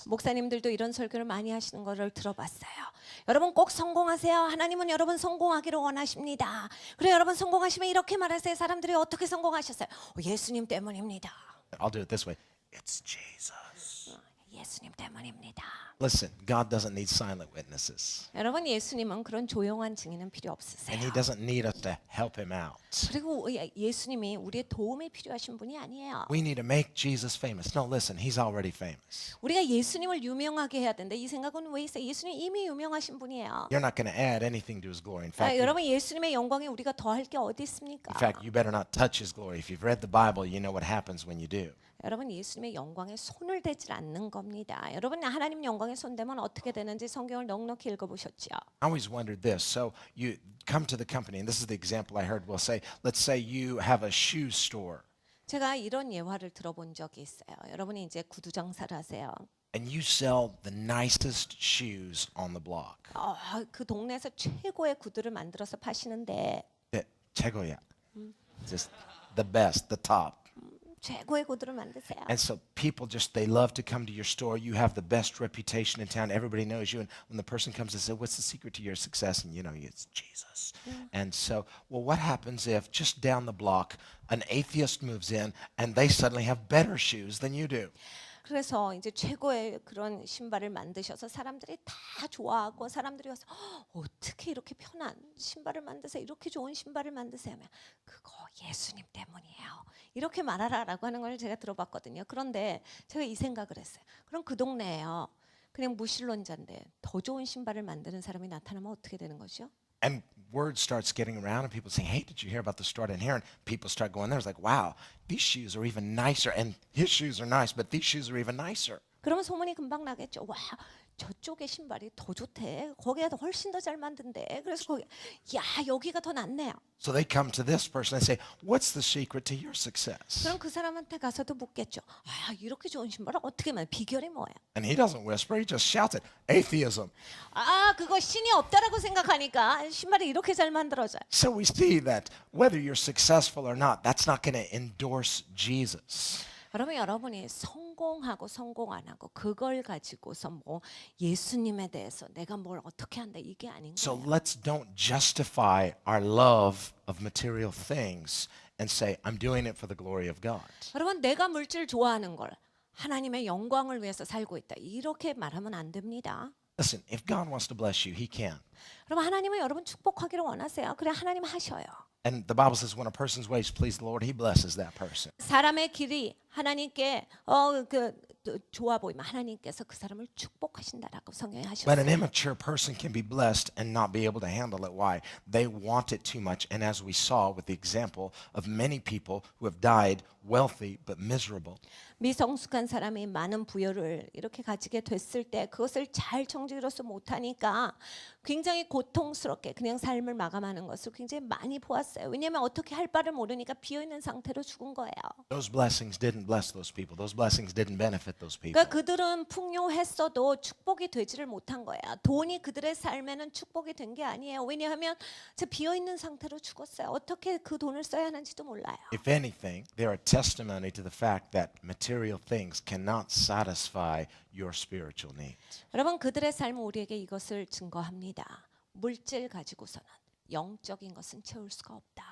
목사님들도 이런 설교를 많이 하시는 거를 들어봤어요. 여러분 꼭 성공하세요. 하나님은 여러분 성공하기를 원하십니다. 그래 여러분 성공하시면 이렇게 말하세요. 사람들이 어떻게 성공하셨어요? 예수님 때문입니다. I'll do it this way. It's Jesus. 예수님 때문입니다. Listen, God doesn't need silent witnesses. 여러분 예수님은 그런 조용한 증인은 필요 And 없으세요. he doesn't need us to help him out. 그리고 예수님이 우리의 도움이 필요하신 분이 아니에요. We need to make Jesus famous. No, listen, he's already famous. 우리가 예수님을 유명하게 해야 되는데 이 생각은 왜 있어요? 예수님 이미 유명하신 분이에요. You're not going to add anything to his glory. In fact, 여러분 예수님의 영광에 우리가 더할 게 어디 있습니까? in fact, you better not touch his glory. If you've read the Bible, you know what happens when you do. 여러분 예수님의 영광에 손을 대질 않는 겁니다. 여러분 하나님 영광에 손대면 어떻게 되는지 성경을 넉넉히 읽어보셨죠? I always wondered this. So you come to the company, and this is the example I heard. We'll say, let's say you have a shoe store, 제가 이런 예화를 들어본 적이 있어요. 여러분이 이제 구두 장사를 하세요. and you sell the nicest shoes on the block. 그 동네에서 최고의 구두를 만들어서 파시는데 최고야. Just the best, the top. 최고의 구두를 만드세요. And so people just, they love to come to your store. You have the best reputation in town. Everybody knows you. And when the person comes and says, what's the secret to your success? And you know, it's Jesus. And so, well, what happens if just down the block, an atheist moves in and they suddenly have better shoes than you do? 그래서 이제 최고의 그런 신발을 만드셔서 사람들이 다 좋아하고 사람들이 와서 어떻게 이렇게 편한 신발을 만드세요? 이렇게 좋은 신발을 만드세요? 하면 그거 예수님 때문이에요. 이렇게 말하라라고 하는 걸 제가 들어봤거든요. 그런데 제가 이 생각을 했어요. 그럼 그 동네에요. 그냥 무신론자인데 더 좋은 신발을 만드는 사람이 나타나면 어떻게 되는 거죠? And word starts getting around and people saying, hey, did you hear about the store down here? And people start going there. It's like, wow, these shoes are even nicer. And his shoes are nice, but these shoes are even nicer. 그러면 소문이 금방 나겠죠. 와, 저쪽의 신발이 더 좋대. 거기가 더 훨씬 더 잘 만든대. 그래서 거기 야 여기가 더 낫네요. So they come to this person and say, what's the secret to your success? 그럼 그 사람한테 가서도 묻겠죠. 아 이렇게 좋은 신발을 어떻게 만 비결이 뭐예요? And he doesn't whisper, he just shouts it, atheism. 아 그거 신이 없다라고 생각하니까 신발이 이렇게 잘 만들어져요. So we see that whether you're successful or not, that's not going to endorse Jesus. 그러면 여러분이 성공하고 성공 안 하고 그걸 가지고서 뭐 예수님에 대해서 내가 뭘 어떻게 한다 이게 아닌 So 거예요. let's don't justify our love of material things and say, I'm doing it for the glory of God. 여러분 내가 물질 좋아하는 걸 하나님의 영광을 위해서 살고 있다 이렇게 말하면 안 됩니다. Listen, if God wants to bless you, he can. 그럼 하나님은 여러분 축복하기를 원하세요. 그래 하나님 하셔요. And the Bible says when a person's ways please the Lord, he blesses that person. 사람의 길이 하나님께 좋아 보이면 하나님께서 그 사람을 축복하신다라고 성경에 But an 하셨어요. immature person can be blessed and not be able to handle it. Why? They want it too much. And as we saw with the example of many people who have died wealthy but miserable, 미성숙한 사람이 많은 부여를 이렇게 가지게 됐을 때 그것을 잘 정직으로서 못하니까 굉장히 고통스럽게 그냥 삶을 마감하는 것을 굉장히 많이 보았어요. 왜냐하면 어떻게 할 바를 모르니까 비어있는 상태로 죽은 거예요. those blessings didn't bless those people. Those blessings didn't benefit those people. 그러니까 그들은 풍요했어도 축복이 되지를 못한 거야. 돈이 그들의 삶에는 축복이 된 게 아니에요. 왜냐하면 저 비어있는 상태로 죽었어요. 어떻게 그 돈을 써야 하는지도 몰라요. If anything, they're a testimony to the fact that material things cannot satisfy your spiritual needs. 여러분 그들의 삶은 우리에게 이것을 증거합니다. 물질 가지고서는 영적인 것은 채울 수가 없다.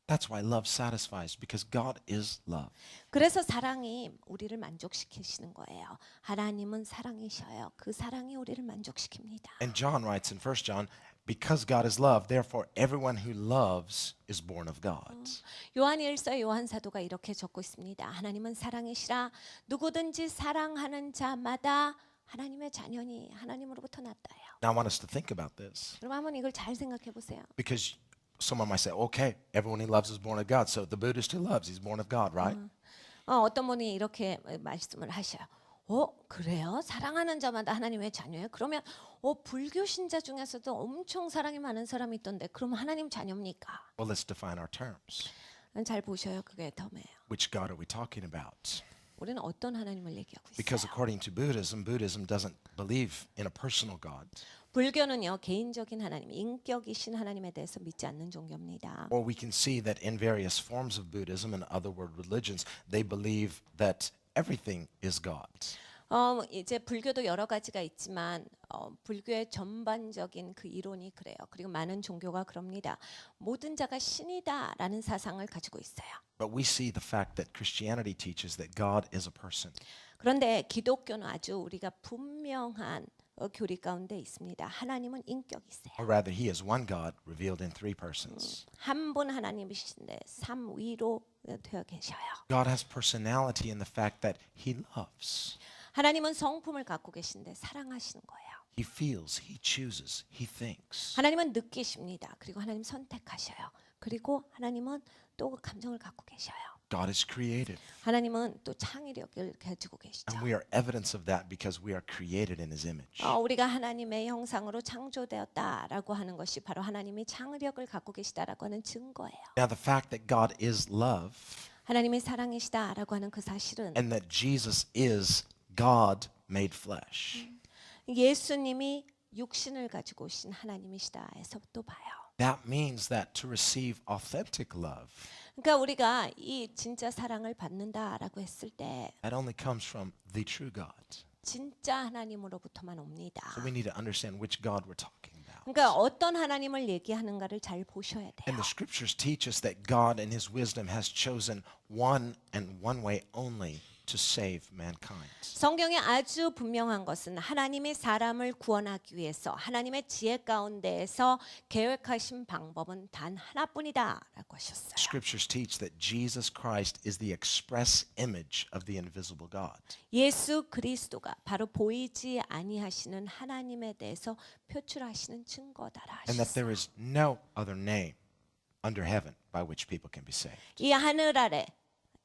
That's why love satisfies, because God is love. 그래서 사랑이 우리를 만족시키시는 거예요. 하나님은 사랑이셔요. 그 사랑이 우리를 만족시킵니다. And John writes in 1 John, because God is love, therefore everyone who loves is born of God. 요한 1서 요한 사도가 이렇게 적고 있습니다. 하나님은 사랑이시라 누구든지 사랑하는 자마다 하나님의 자녀니 하나님으로부터 났다요. Now I want us to think about this, 그럼 한번 이걸 잘 생각해 보세요. because someone might say, okay, everyone who loves is born of God. So the Buddhist who loves, he's born of God, right? 어떤 분이 이렇게 말씀을 하셔요. 그래요? 사랑하는 자마다 하나님의 자녀예요? 그러면 불교 신자 중에서도 엄청 사랑이 많은 사람이 있던데 그럼 하나님 자녀입니까? Well, let's define our terms. 잘 보셔요. 그게 더 뭐예요? Which God are we talking about? 우리는 어떤 하나님을 얘기하고 Because 있어요? according to Buddhism, Buddhism doesn't believe in a personal God. 불교는요 개인적인 하나님, 인격이신 하나님에 대해서 믿지 않는 종교입니다. Or we can see that in various forms of Buddhism and other world religions, they believe that everything is God. 이제 불교도 여러 가지가 있지만 불교의 전반적인 그 이론이 그래요. 그리고 많은 종교가 그럽니다. 모든 자가 신이다라는 사상을 가지고 있어요. But we see the fact that Christianity teaches that God is a person. 그런데 기독교는 아주 우리가 분명한 교리 가운데 있습니다. 하나님은 인격이세요. Or rather, he is one God revealed in three persons. 한 분 하나님이신데 삼위로 되어 계셔요. God has personality in the fact that he loves. 하나님은 성품을 갖고 계신데 사랑하시는 거예요. He feels, he chooses, he thinks. 하나님은 느끼십니다. 그리고 하나님 선택하셔요. 그리고 하나님은 또 감정을 갖고 계셔요. God is creative. 하나님은 또 창의력을 가지고 계시죠. And we are evidence of that because we are created in his image. 우리가 하나님의 형상으로 창조되었다라고 하는 것이 바로 하나님이 창의력을 갖고 계시다라고 하는 증거예요. Now, the fact that God is love 하나님이 사랑이시다라고 하는 그 사실은 and that Jesus is God made flesh. 예수님이 육신을 가지고 오신 하나님이시다 해서 또 봐요. That means that to receive authentic love, 그러니까 우리가 이 진짜 사랑을 받는다라고 했을 때 that only comes from the true God. 진짜 하나님으로부터만 옵니다. So we need to understand which God we're talking about. 그러니까 어떤 하나님을 얘기하는가를 잘 보셔야 돼요. And the scriptures teach us that God in his wisdom has chosen one and one way only to save mankind. 성경에 아주 분명한 것은 하나님이 사람을 구원하기 위해서 하나님의 지혜 가운데에서 계획하신 방법은 단 하나뿐이다라고 하셨어요. Scriptures teach that Jesus Christ is the express image of the invisible God. 예수 그리스도가 바로 보이지 아니하시는 하나님에 대해서 표출하시는 증거다라 And that there 하셨어요. is no other name under heaven by which people can be saved. 이 하늘 아래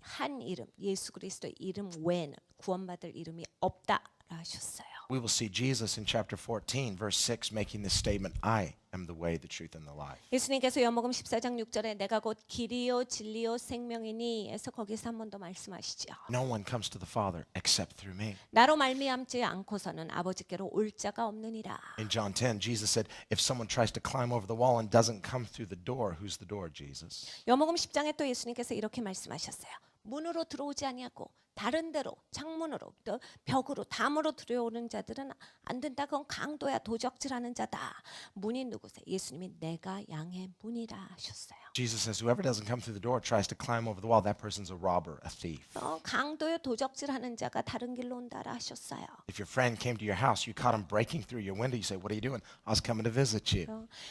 한 이름 예수 그리스도의 이름 외에는 구원받을 이름이 없다라 하셨어요. We will see Jesus in chapter 14, verse 6, making this statement, I am the way, the truth, and the life. 예수님께서 요한복음 14장 6절에 내가 곧 길이요 진리요 생명이니 해서 거기서 한 번 더 말씀하시죠. No one comes to the Father except through me. 나로 말미암지 않고서는 아버지께로 올 자가 없느니라. In John 10, Jesus said, if someone tries to climb over the wall and doesn't come through the door, who's the door, Jesus? 요한복음 10장에 또 예수님께서 이렇게 말씀하셨어요. 문으로 들어오지 아니하고 다른 데로 창문으로 또 벽으로 담으로 들어오는 자들은 안 된다. 그건 강도야 도적질하는 자다. 문이 누구세요? 예수님이 내가 양의 문이라 하셨어요. Jesus says, whoever doesn't come through the door tries to climb over the wall, that person's a robber, a thief. 강도요 도적질하는 자가 다른 길로 온다라 하셨어요. If your friend came to your house, you caught him breaking through your window, you say, what are you doing? I was coming to visit you.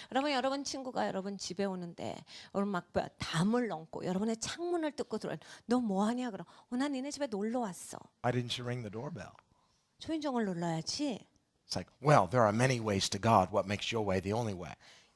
그러면 여러분 친구가 여러분 집에 오는데 여러분 막 담을 넘고 여러분의 창문을 뜯고 들어와. 너 뭐하냐 그럼. 난 니네 집에 놀러 왔어. Why didn't you ring the doorbell? 초인종을 눌러야지. It's like, well, there are many ways to God. What makes your way the only way?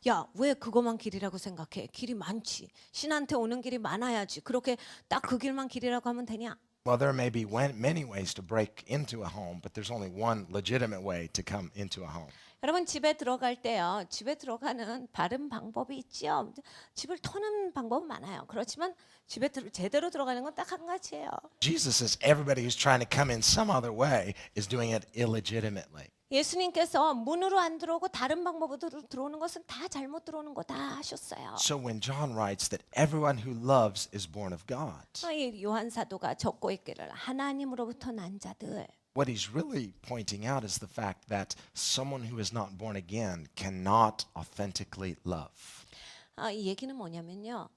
야, 왜 그것만 길이라고 생각해? 길이 많지. 신한테 오는 길이 많아야지. 그렇게 딱 그 길만 길이라고 하면 되냐? Well, there may be many ways to break into a home, but there's only one legitimate way to come into a home. 여러분 집에 들어갈 때요. 집에 들어가는 바른 방법이 있죠. 집을 터는 방법은 많아요. 그렇지만 집에 제대로 들어가는 건 딱 한 가지예요. Jesus says everybody who's trying to come in some other way is doing it illegitimately. 예수님께서 문으로 안 들어오고 다른 방법으로 들어오는 것은 다 잘못 들어오는 거다 하셨어요. So when John writes that everyone who loves is born of God, 이 요한 사도가 적고 있기를 하나님으로부터 난 자들. what he's really pointing out is the fact that someone who is not born again cannot authentically love. 이 얘기는 뭐냐면요.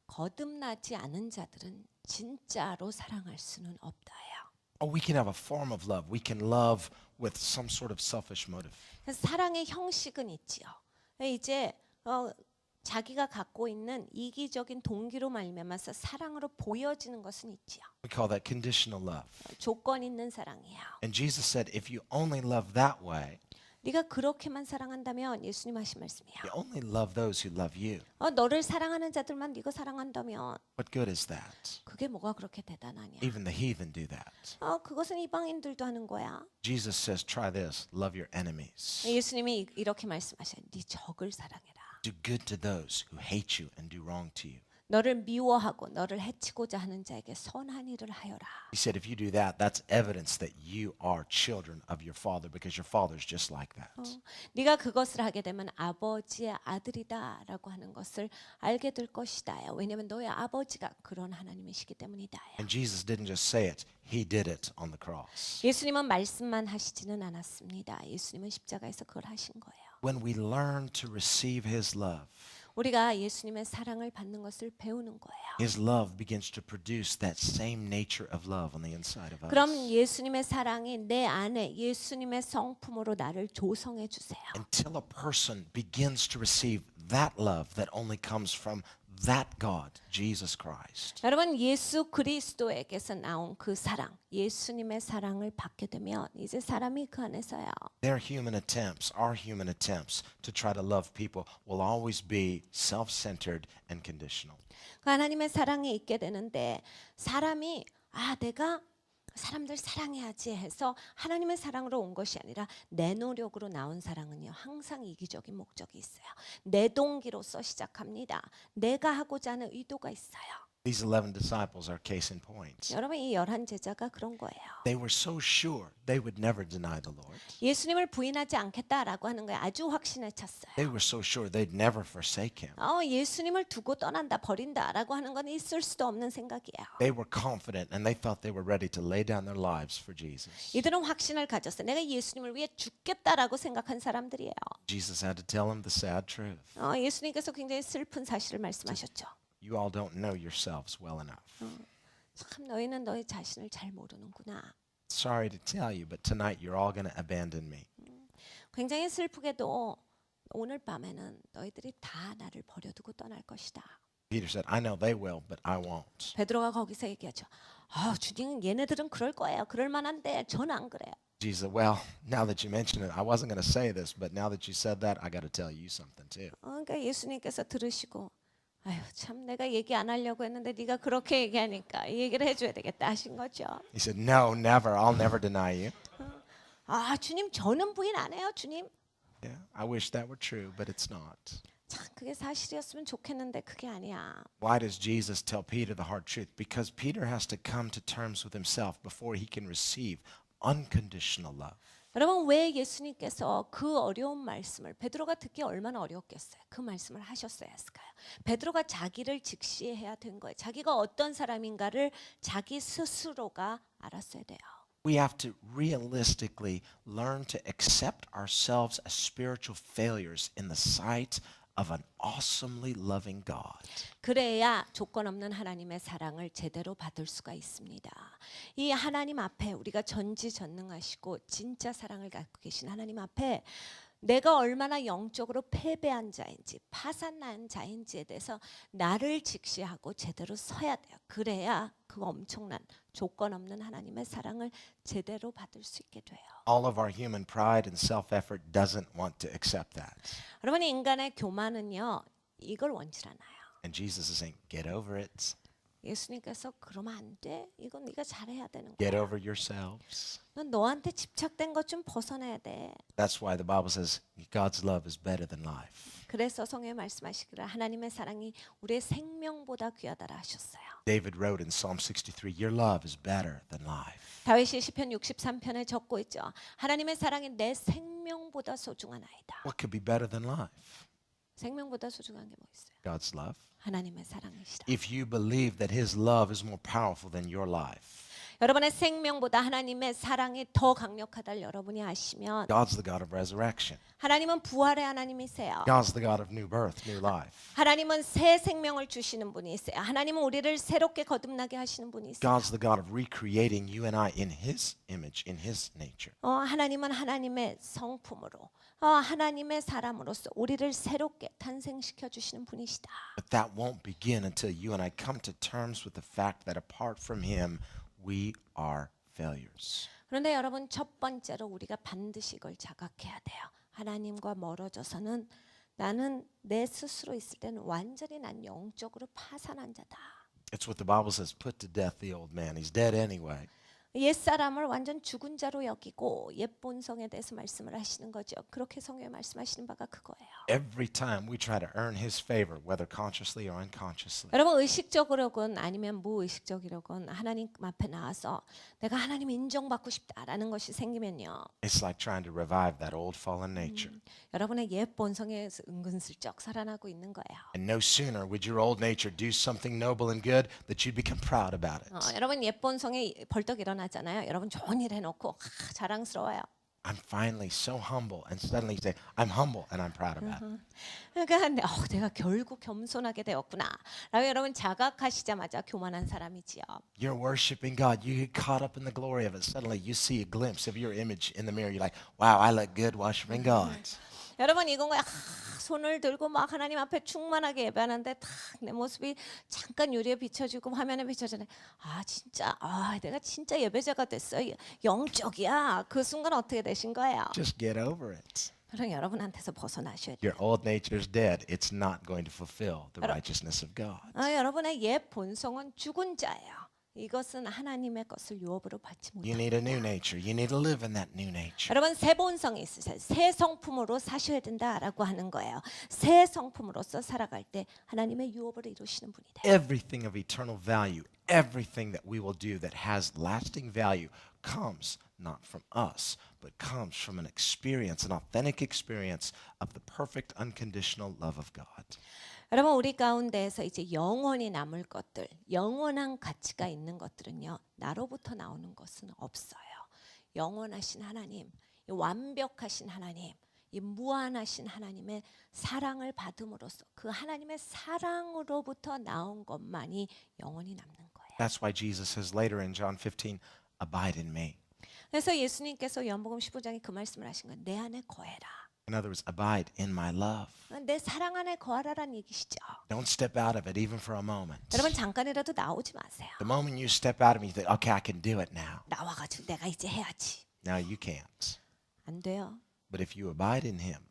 거듭나지 않은 자들은 진짜로 사랑할 수는 없다예요. Oh, we can have a form of love. We can love with some sort of selfish motive. 그래서 사랑의 형식은 있지요. 이제 자기가 갖고 있는 이기적인 동기로 말미암아서 사랑으로 보여지는 것은 있지요. We call that conditional love. 조건 있는 사랑이에요. And Jesus said, if you only love that way, 네가 그렇게만 사랑한다면 예수님 하신 말씀이에요. you only love those who love you. 너를 사랑하는 자들만 네가 사랑한다면 What good is that? 그게 뭐가 그렇게 대단하냐? Even the heathen do that. 그것은 이방인들도 하는 거야. Jesus says, try this, love your enemies. 예수님이 이렇게 말씀하셔요. 네 적을 사랑해라. Do good to those who hate you and do wrong to you. 너를 미워하고 너를 해치고자 하는 자에게 선한 일을 하여라. He said, if you do that, that's evidence that you are children of your father because your father's just like that. 네가 그것을 하게 되면 아버지의 아들이다라고 하는 것을 알게 될 것이다. 왜냐하면 너의 아버지가 그런 하나님이시기 때문이다. And Jesus didn't just say it, he did it on the cross. 예수님은 말씀만 하시지는 않았습니다. 예수님은 십자가에서 그걸 하신 거예요. When we learn to receive his love, 우리가 예수님의 사랑을 받는 것을 배우는 거예요. his love begins to produce that same nature of love on the inside of us. 그럼 예수님의 사랑이 내 안에 예수님의 성품으로 나를 조성해 주세요. Until a person begins to receive that love that only comes from that God, Jesus Christ. 여러분 예수 그리스도에게서 나온 그 사랑, 예수님의 사랑을 받게 되면 이제 사람이 그 안에서요. Their human attempts, our human attempts to try to love people will always be self-centered and conditional. 그 하나님의 사랑이 있게 되는데 사람이 내가 사람들 사랑해야지 해서 하나님의 사랑으로 온 것이 아니라 내 노력으로 나온 사랑은요 항상 이기적인 목적이 있어요. 내 동기로서 시작합니다. 내가 하고자 하는 의도가 있어요. These 11 disciples are case in point. 여러분 이 11 제자가 그런 거예요. They were so sure they would never deny the Lord. 예수님을 부인하지 않겠다라고 하는 거에 아주 확신에 찼어요. They were so sure they'd never forsake him. 예수님을 두고 떠난다 버린다라고 하는 건 있을 수도 없는 생각이에요. They were confident and they thought they were ready to lay down their lives for Jesus. 이들은 확신을 가졌어요. 내가 예수님을 위해 죽겠다라고 생각한 사람들이에요. Jesus had to tell them the sad truth. 예수님께서 굉장히 슬픈 사실을 말씀하셨죠. You all don't know yourselves well enough. 참 너희는 너희 자신을 잘 모르는구나. Sorry to tell you, but tonight you're all going to abandon me. 굉장히 슬프게도 오늘 밤에는 너희들이 다 나를 버려두고 떠날 것이다. Peter said, I know they will, but I won't. 베드로가 거기서 얘기하죠. 주님 얘네들은 그럴 거예요. 그럴 만한데 저는 안 그래요. Jesus said, well, now that you mention it, I wasn't going to say this, but now that you said that, I got to tell you something too. 그러니까 예수님께서 들으시고 참 내가 얘기 안 하려고 했는데 네가 그렇게 얘기하니까 이 얘기를 해줘야 되겠다 하신 거죠. He said, no, never. I'll never deny you. 아, 주님 저는 부인 안 해요, 주님. Yeah, I wish that were true, but it's not. 참 그게 사실이었으면 좋겠는데 그게 아니야. Why does Jesus tell Peter the hard truth? Because Peter has to come to terms with himself before he can receive unconditional love. 여러분 왜 예수님께서 그 어려운 말씀을 베드로가 듣기 얼마나 어려웠겠어요. 그 말씀을 하셨어야 했을까요? 베드로가 자기를 직시해야 된 거예요. 자기가 어떤 사람인가를 자기 스스로가 알았어야 돼요. We have to realistically learn to accept ourselves as spiritual failures in the sight of an awesomely loving God. 그래야 조건 없는 하나님의 사랑을 제대로 받을 수가 있습니다. 이 하나님 앞에 우리가 전지전능하시고 진짜 사랑을 갖고 계신 하나님 앞에 내가 얼마나 영적으로 패배한 자인지 파산난 자인지에 대해서 나를 직시하고 제대로 서야 돼요. 그래야 그 엄청난 조건 없는 하나님의 사랑을 제대로 받을 수 있게 돼요. All of our human pride and self-effort doesn't want to accept that. 여러분 인간의 교만은요 이걸 원치 않아요. And Jesus is saying, get over it. 예수님께서 그러면 안 돼. 이건 네가 잘해야 되는 Get 거야. over yourselves. 넌 너한테 집착된 것 좀 벗어나야 돼. That's why the Bible says God's love is better than life. 그래서 성경에 말씀하시기를 하나님의 사랑이 우리의 생명보다 귀하다라 하셨어요. David wrote in Psalm 63, your love is better than life. 다윗이 시편 63편에 적고 있죠. 하나님의 사랑이 내 생명보다 소중하나이다. What could be better than life? 생명보다 소중한 게 뭐 있어요? God's love. 하나님의 사랑이시라. If you believe that his love is more powerful than your life, 여러분의 생명보다 하나님의 사랑이 더 강력하다를 여러분이 아시면 God's the God of resurrection. 하나님은 부활의 하나님이세요. God's the God of new birth, new life. 하나님은 새 생명을 주시는 분이세요. 하나님은 우리를 새롭게 거듭나게 하시는 분이세요. God's the God of recreating you and I in his image, in his nature. 하나님은 하나님의 성품으로 하나님의 사람으로서 우리를 새롭게 탄생시켜 주시는 분이시다. But that won't begin until you and I come to terms with the fact that apart from him, we are failures. 그런데 여러분 첫 번째로 우리가 반드시 이걸 자각해야 돼요. 하나님과 멀어져서는 나는 내 스스로 있을 때는 완전히 난 영적으로 파산한 자다. It's what the Bible says, put to death the old man. He's dead anyway. 옛사람을 완전 죽은 자로 여기고 옛 본성에 대해서 말씀을 하시는 거죠. 그렇게 성경에 말씀하시는 바가 그거예요. Every time we try to earn his favor, whether consciously or unconsciously, 여러분 의식적으로건 아니면 무의식적이로건 하나님 앞에 나와서 내가 하나님 인정받고 싶다라는 것이 생기면요. it's like trying to revive that old fallen nature. 여러분의 옛 본성에서 은근슬쩍 살아나고 있는 거예요. And no sooner would your old nature do something noble and good that you'd become proud about it. 여러분 옛 본성에 벌떡 일어나잖아요. 여러분 좋은 일 해놓고 자랑스러워요. I'm finally so humble, and suddenly you say, I'm humble and I'm proud about it. 그러니까 내가 결국 겸손하게 되었구나. 라고 여러분 자각하시자마자 교만한 사람이지요. You're worshiping God. You get caught up in the glory of it. Suddenly you see a glimpse of your image in the mirror. You're like, wow, I look good worshiping God. 여러분 이건 거야. 손을 들고 막 하나님 앞에 충만하게 예배하는데 탁 내 모습이 잠깐 유리에 비춰지고 화면에 비춰지네. 진짜 내가 진짜 예배자가 됐어. 영적이야. 그 순간 어떻게 되신 거예요? Just get over it. 그럼 여러분한테서 벗어나셔야 돼요. Your old nature's dead. It's not going to fulfill the righteousness of God. 여러분의 옛 본성은 죽은 자예요. 이것은 하나님의 것을 유업으로 받지 You 못합니다. need a new nature. You need to live in that new nature. 여러분 새 본성이 있으세요. 새 성품으로 사셔야 된다라고 하는 거예요. 새 성품으로서 살아갈 때 하나님의 유업을 이루시는 분이 돼요. Everything of eternal value, everything that we will do that has lasting value comes not from us, but comes from an experience, an authentic experience of the perfect unconditional love of God. 여러분 우리 가운데에서 이제 영원히 남을 것들, 영원한 가치가 있는 것들은요. 나로부터 나오는 것은 없어요. 영원하신 하나님, 이 완벽하신 하나님, 이 무한하신 하나님의 사랑을 받음으로써 그 하나님의 사랑으로부터 나온 것만이 영원히 남는 거예요. That's why Jesus says later in John 15, abide in me. 그래서 예수님께서 요한복음 15장에 그 말씀을 하신 거예요. 내 안에 거해라. In other words, abide in my love. 내 사랑 안에 거하라는 얘기시죠. Don't step out of it even for a moment. 여러분 잠깐이라도 나오지 마세요. The moment you step out of it, you think, okay, I can do it now. 나와가지고 내가 이제 해야지. Now you can't. 안 돼요. But if you abide in him,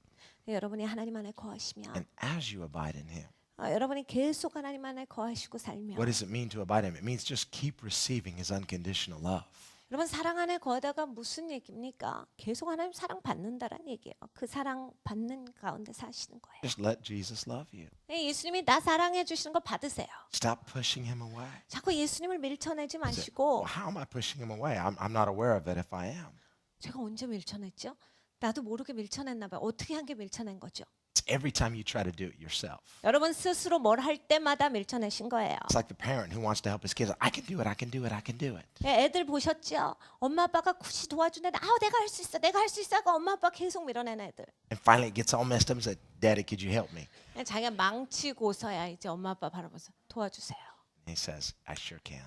여러분이 하나님 안에 거하시면 and as you abide in him, 여러분이 계속 하나님 안에 거하시고 살면 what does it mean to abide in him? It means just keep receiving his unconditional love. 여러분 사랑 안에 거하다가 무슨 얘기입니까? 계속 하나님 사랑 받는다라는 얘기예요. 그 사랑 받는 가운데 사시는 거예요. Just let Jesus love you. 예수님이 나 사랑해 주시는 거 받으세요. Stop pushing him away. 자꾸 예수님을 밀쳐내지 Say, 마시고 well, how am I pushing him away? I'm not aware of it if I am. 제가 언제 밀쳐냈죠? 나도 모르게 밀쳐냈나 봐요. 어떻게 한 게 밀쳐낸 거죠? It's every time you try to do it yourself. 여러분 스스로 뭘 할 때마다 밀쳐내신 거예요. It's like the parent who wants to help his kids. I can do it. I can do it. I can do it. 애들 보셨죠? 엄마 아빠가 굳이 도와주는데 내가 할 수 있어. 내가 할 수 있어 하고 엄마 아빠 계속 밀어내는 애들. And finally, it gets all messed up and says, "Daddy, could you help me?" 자기가 망치고서야 이제 엄마 아빠 바라보면서 도와주세요. And he says, "I sure can."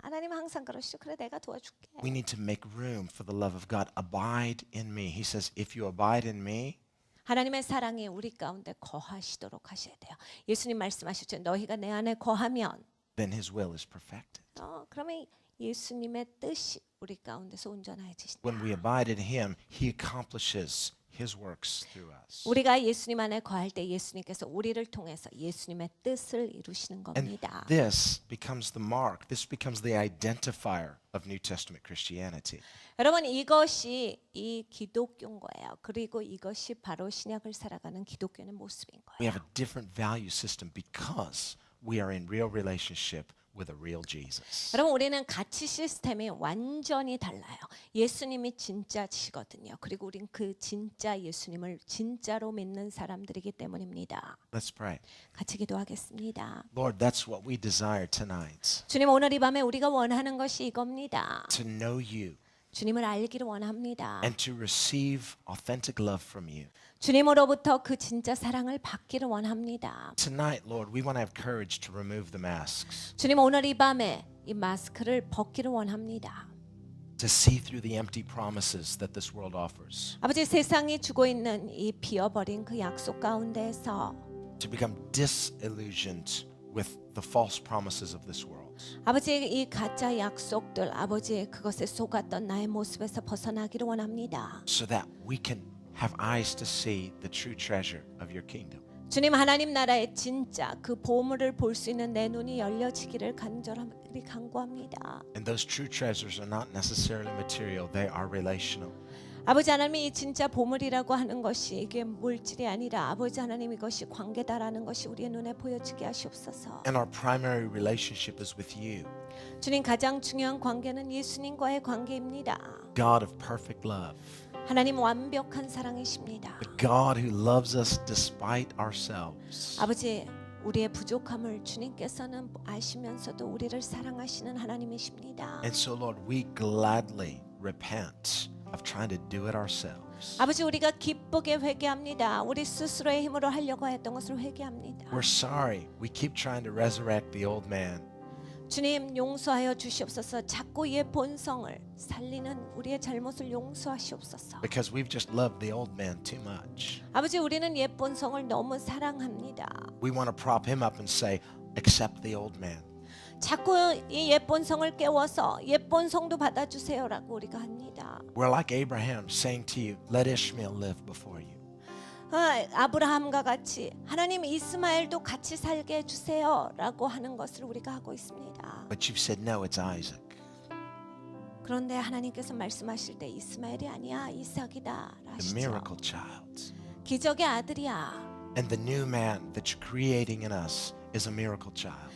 하나님은 항상 그러시죠. 그래 내가 도와줄게. We need to make room for the love of God. Abide in me. He says, "If you abide in me, 하나님의 사랑이 우리 가운데 거하시도록 하셔야 돼요. 예수님 말씀하셨죠. 너희가 내 안에 거하면 then His will is perfected." 그러면 예수님의 뜻이 우리 가운데서 온전해지신다. When we abide in Him, He accomplishes His works through us. 우리가 예수님 안에 거할 때 예수님께서 우리를 통해서 예수님의 뜻을 이루시는 And 겁니다. this becomes the mark. This becomes the identifier of New Testament Christianity. 여러분 이것이 이 기독교인 거예요. 그리고 이것이 바로 신약을 살아가는 기독교의 모습인 We 거예요. have a different value system because we are in real relationship with a real Jesus. 여러분 우리는 가치 시스템이 완전히 달라요. 예수님이 진짜시거든요. 그리고 우린 그 진짜 예수님을 진짜로 믿는 사람들이기 때문입니다. Let's pray. 같이 기도하겠습니다. Lord, that's what we desire tonight. 주님 오늘 이 밤에 우리가 원하는 것이 이겁니다. To know you 주님을 알기를 원합니다. and to receive authentic love from you. 주님으로부터 그 진짜 사랑을 받기를 원합니다. Tonight, Lord, we want to have courage to remove the masks, 주님 오늘 이 밤에 이 마스크를 벗기를 원합니다. to see through the empty promises that this world offers, 아버지 세상이 주고 있는 이 비어버린 그 약속 가운데서 to become disillusioned with the false promises of this world. 아버지의 이 가짜 약속들 아버지의 그것에 속았던 나의 모습에서 벗어나기를 원합니다. So that we can have eyes to see the true treasure of your kingdom. 주님 하나님 나라의 진짜 그 보물을 볼 수 있는 내 눈이 열려지기를 간절히 간구합니다. And those true treasures are not necessarily material, they are relational. 아버지 하나님이 이 진짜 보물이라고 하는 것이 이게 물질이 아니라 아버지 하나님 이것이 관계다라는 것이 우리의 눈에 보여지게 하시옵소서. And our primary relationship is with you, 주님 가장 중요한 관계는 예수님과의 관계입니다. God of perfect love, 하나님 완벽한 사랑이십니다. the God who loves us despite ourselves. 아버지 우리의 부족함을 주님께서는 아시면서도 우리를 사랑하시는 하나님이십니다. And so, Lord, we gladly repent of trying to do it ourselves. 아버지 우리가 기쁘게 회개합니다. 우리 스스로의 힘으로 하려고 했던 것을 회개합니다. We're sorry. We keep trying to resurrect the old man. 주님 용서하여 주시옵소서. 자꾸 옛 본성을 살리는 우리의 잘못을 용서하시옵소서. Because we've just loved the old man too much. 아버지 우리는 옛 본성을 너무 사랑합니다. We want to prop him up and say, accept the old man. 자꾸 이 옛 본성을 깨워서 옛 본성도 받아주세요라고 우리가 합니다. We're like Abraham saying to you, let Ishmael live before you. 아브라함과 같이 하나님 이스마엘도 같이 살게 해주세요라고 하는 것을 우리가 하고 있습니다. But you've said, no, it's Isaac. 그런데 하나님께서 말씀하실 때 이스마엘이 아니야 이삭이다 The 하시죠. miracle child. 기적의 아들이야. And the new man that you're creating in us is a miracle child.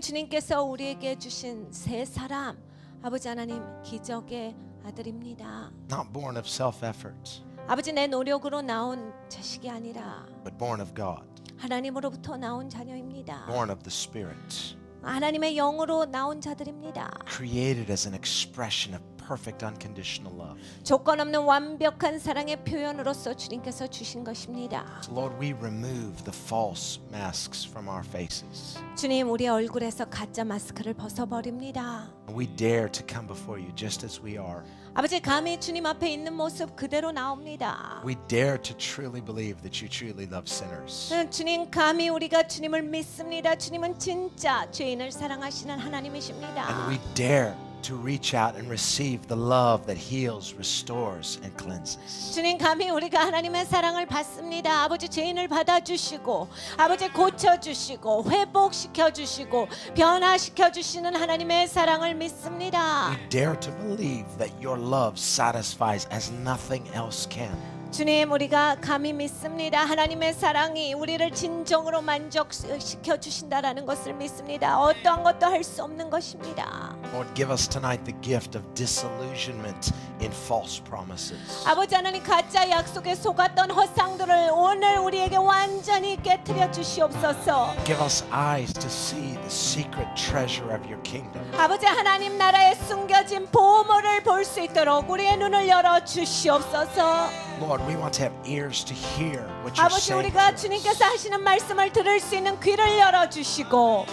주님께서 우리에게 주신 새 사람 아버지 하나님 기적의 아들입니다. Not born of self-effort, 아버지 내 노력으로 나온 자식이 아니라 but born of God, 하나님으로부터 나온 자녀입니다. born of the Spirit, 하나님의 영으로 나온 자들입니다. created as an expression of perfect unconditional love. 조건 없는 완벽한 사랑의 표현으로서 주님께서 주신 것입니다. So Lord, we remove the false masks from our faces. 주님 우리 얼굴에서 가짜 마스크를 벗어버립니다. And we dare to come before you just as we are. 아버지 감히 주님 앞에 있는 모습 그대로 나옵니다. We dare to truly believe that you truly love sinners. 주님 감히 우리가 주님을 믿습니다. 주님은 진짜 죄인을 사랑하시는 하나님이십니다. And we dare to reach out and receive the love that heals, restores, and cleanses. 주님 감히 우리가 하나님의 사랑을 받습니다. 아버지 죄인을 받아주시고 아버지 고쳐주시고 회복시켜주시고 변화시켜주시는 하나님의 사랑을 믿습니다. We dare to believe that your love satisfies as nothing else can. 주님 우리가 감히 믿습니다. 하나님의 사랑이 우리를 진정으로 만족시켜 주신다라는 것을 믿습니다. 어떠한 것도 할 수 없는 것입니다. Lord, give us tonight the gift of disillusionment in false promises. 아버지 하나님 가짜 약속에 속았던 허상들을 오늘 우리에게 완전히 깨트려 주시옵소서. Give us eyes to see the secret treasure of your kingdom. 아버지 하나님 나라에 숨겨진 보물을 볼 수 있도록 우리의 눈을 열어 주시옵소서. Lord, we want to have ears to hear what you're 아버지 saying 우리가 to us. 주님께서 하시는 말씀을 들을 수 있는 귀를 열어 주시고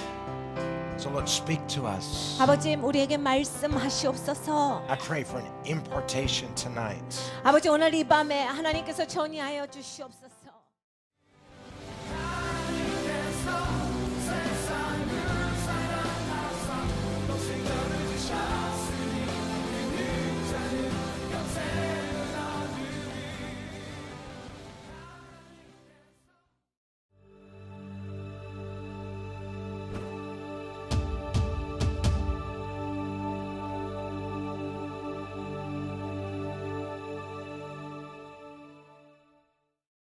So Lord, speak to us. 아버지 우리에게 말씀하시옵소서. I pray for an impartation tonight. 아버지 오늘 이 밤에 하나님께서 전이하여 주시옵소서.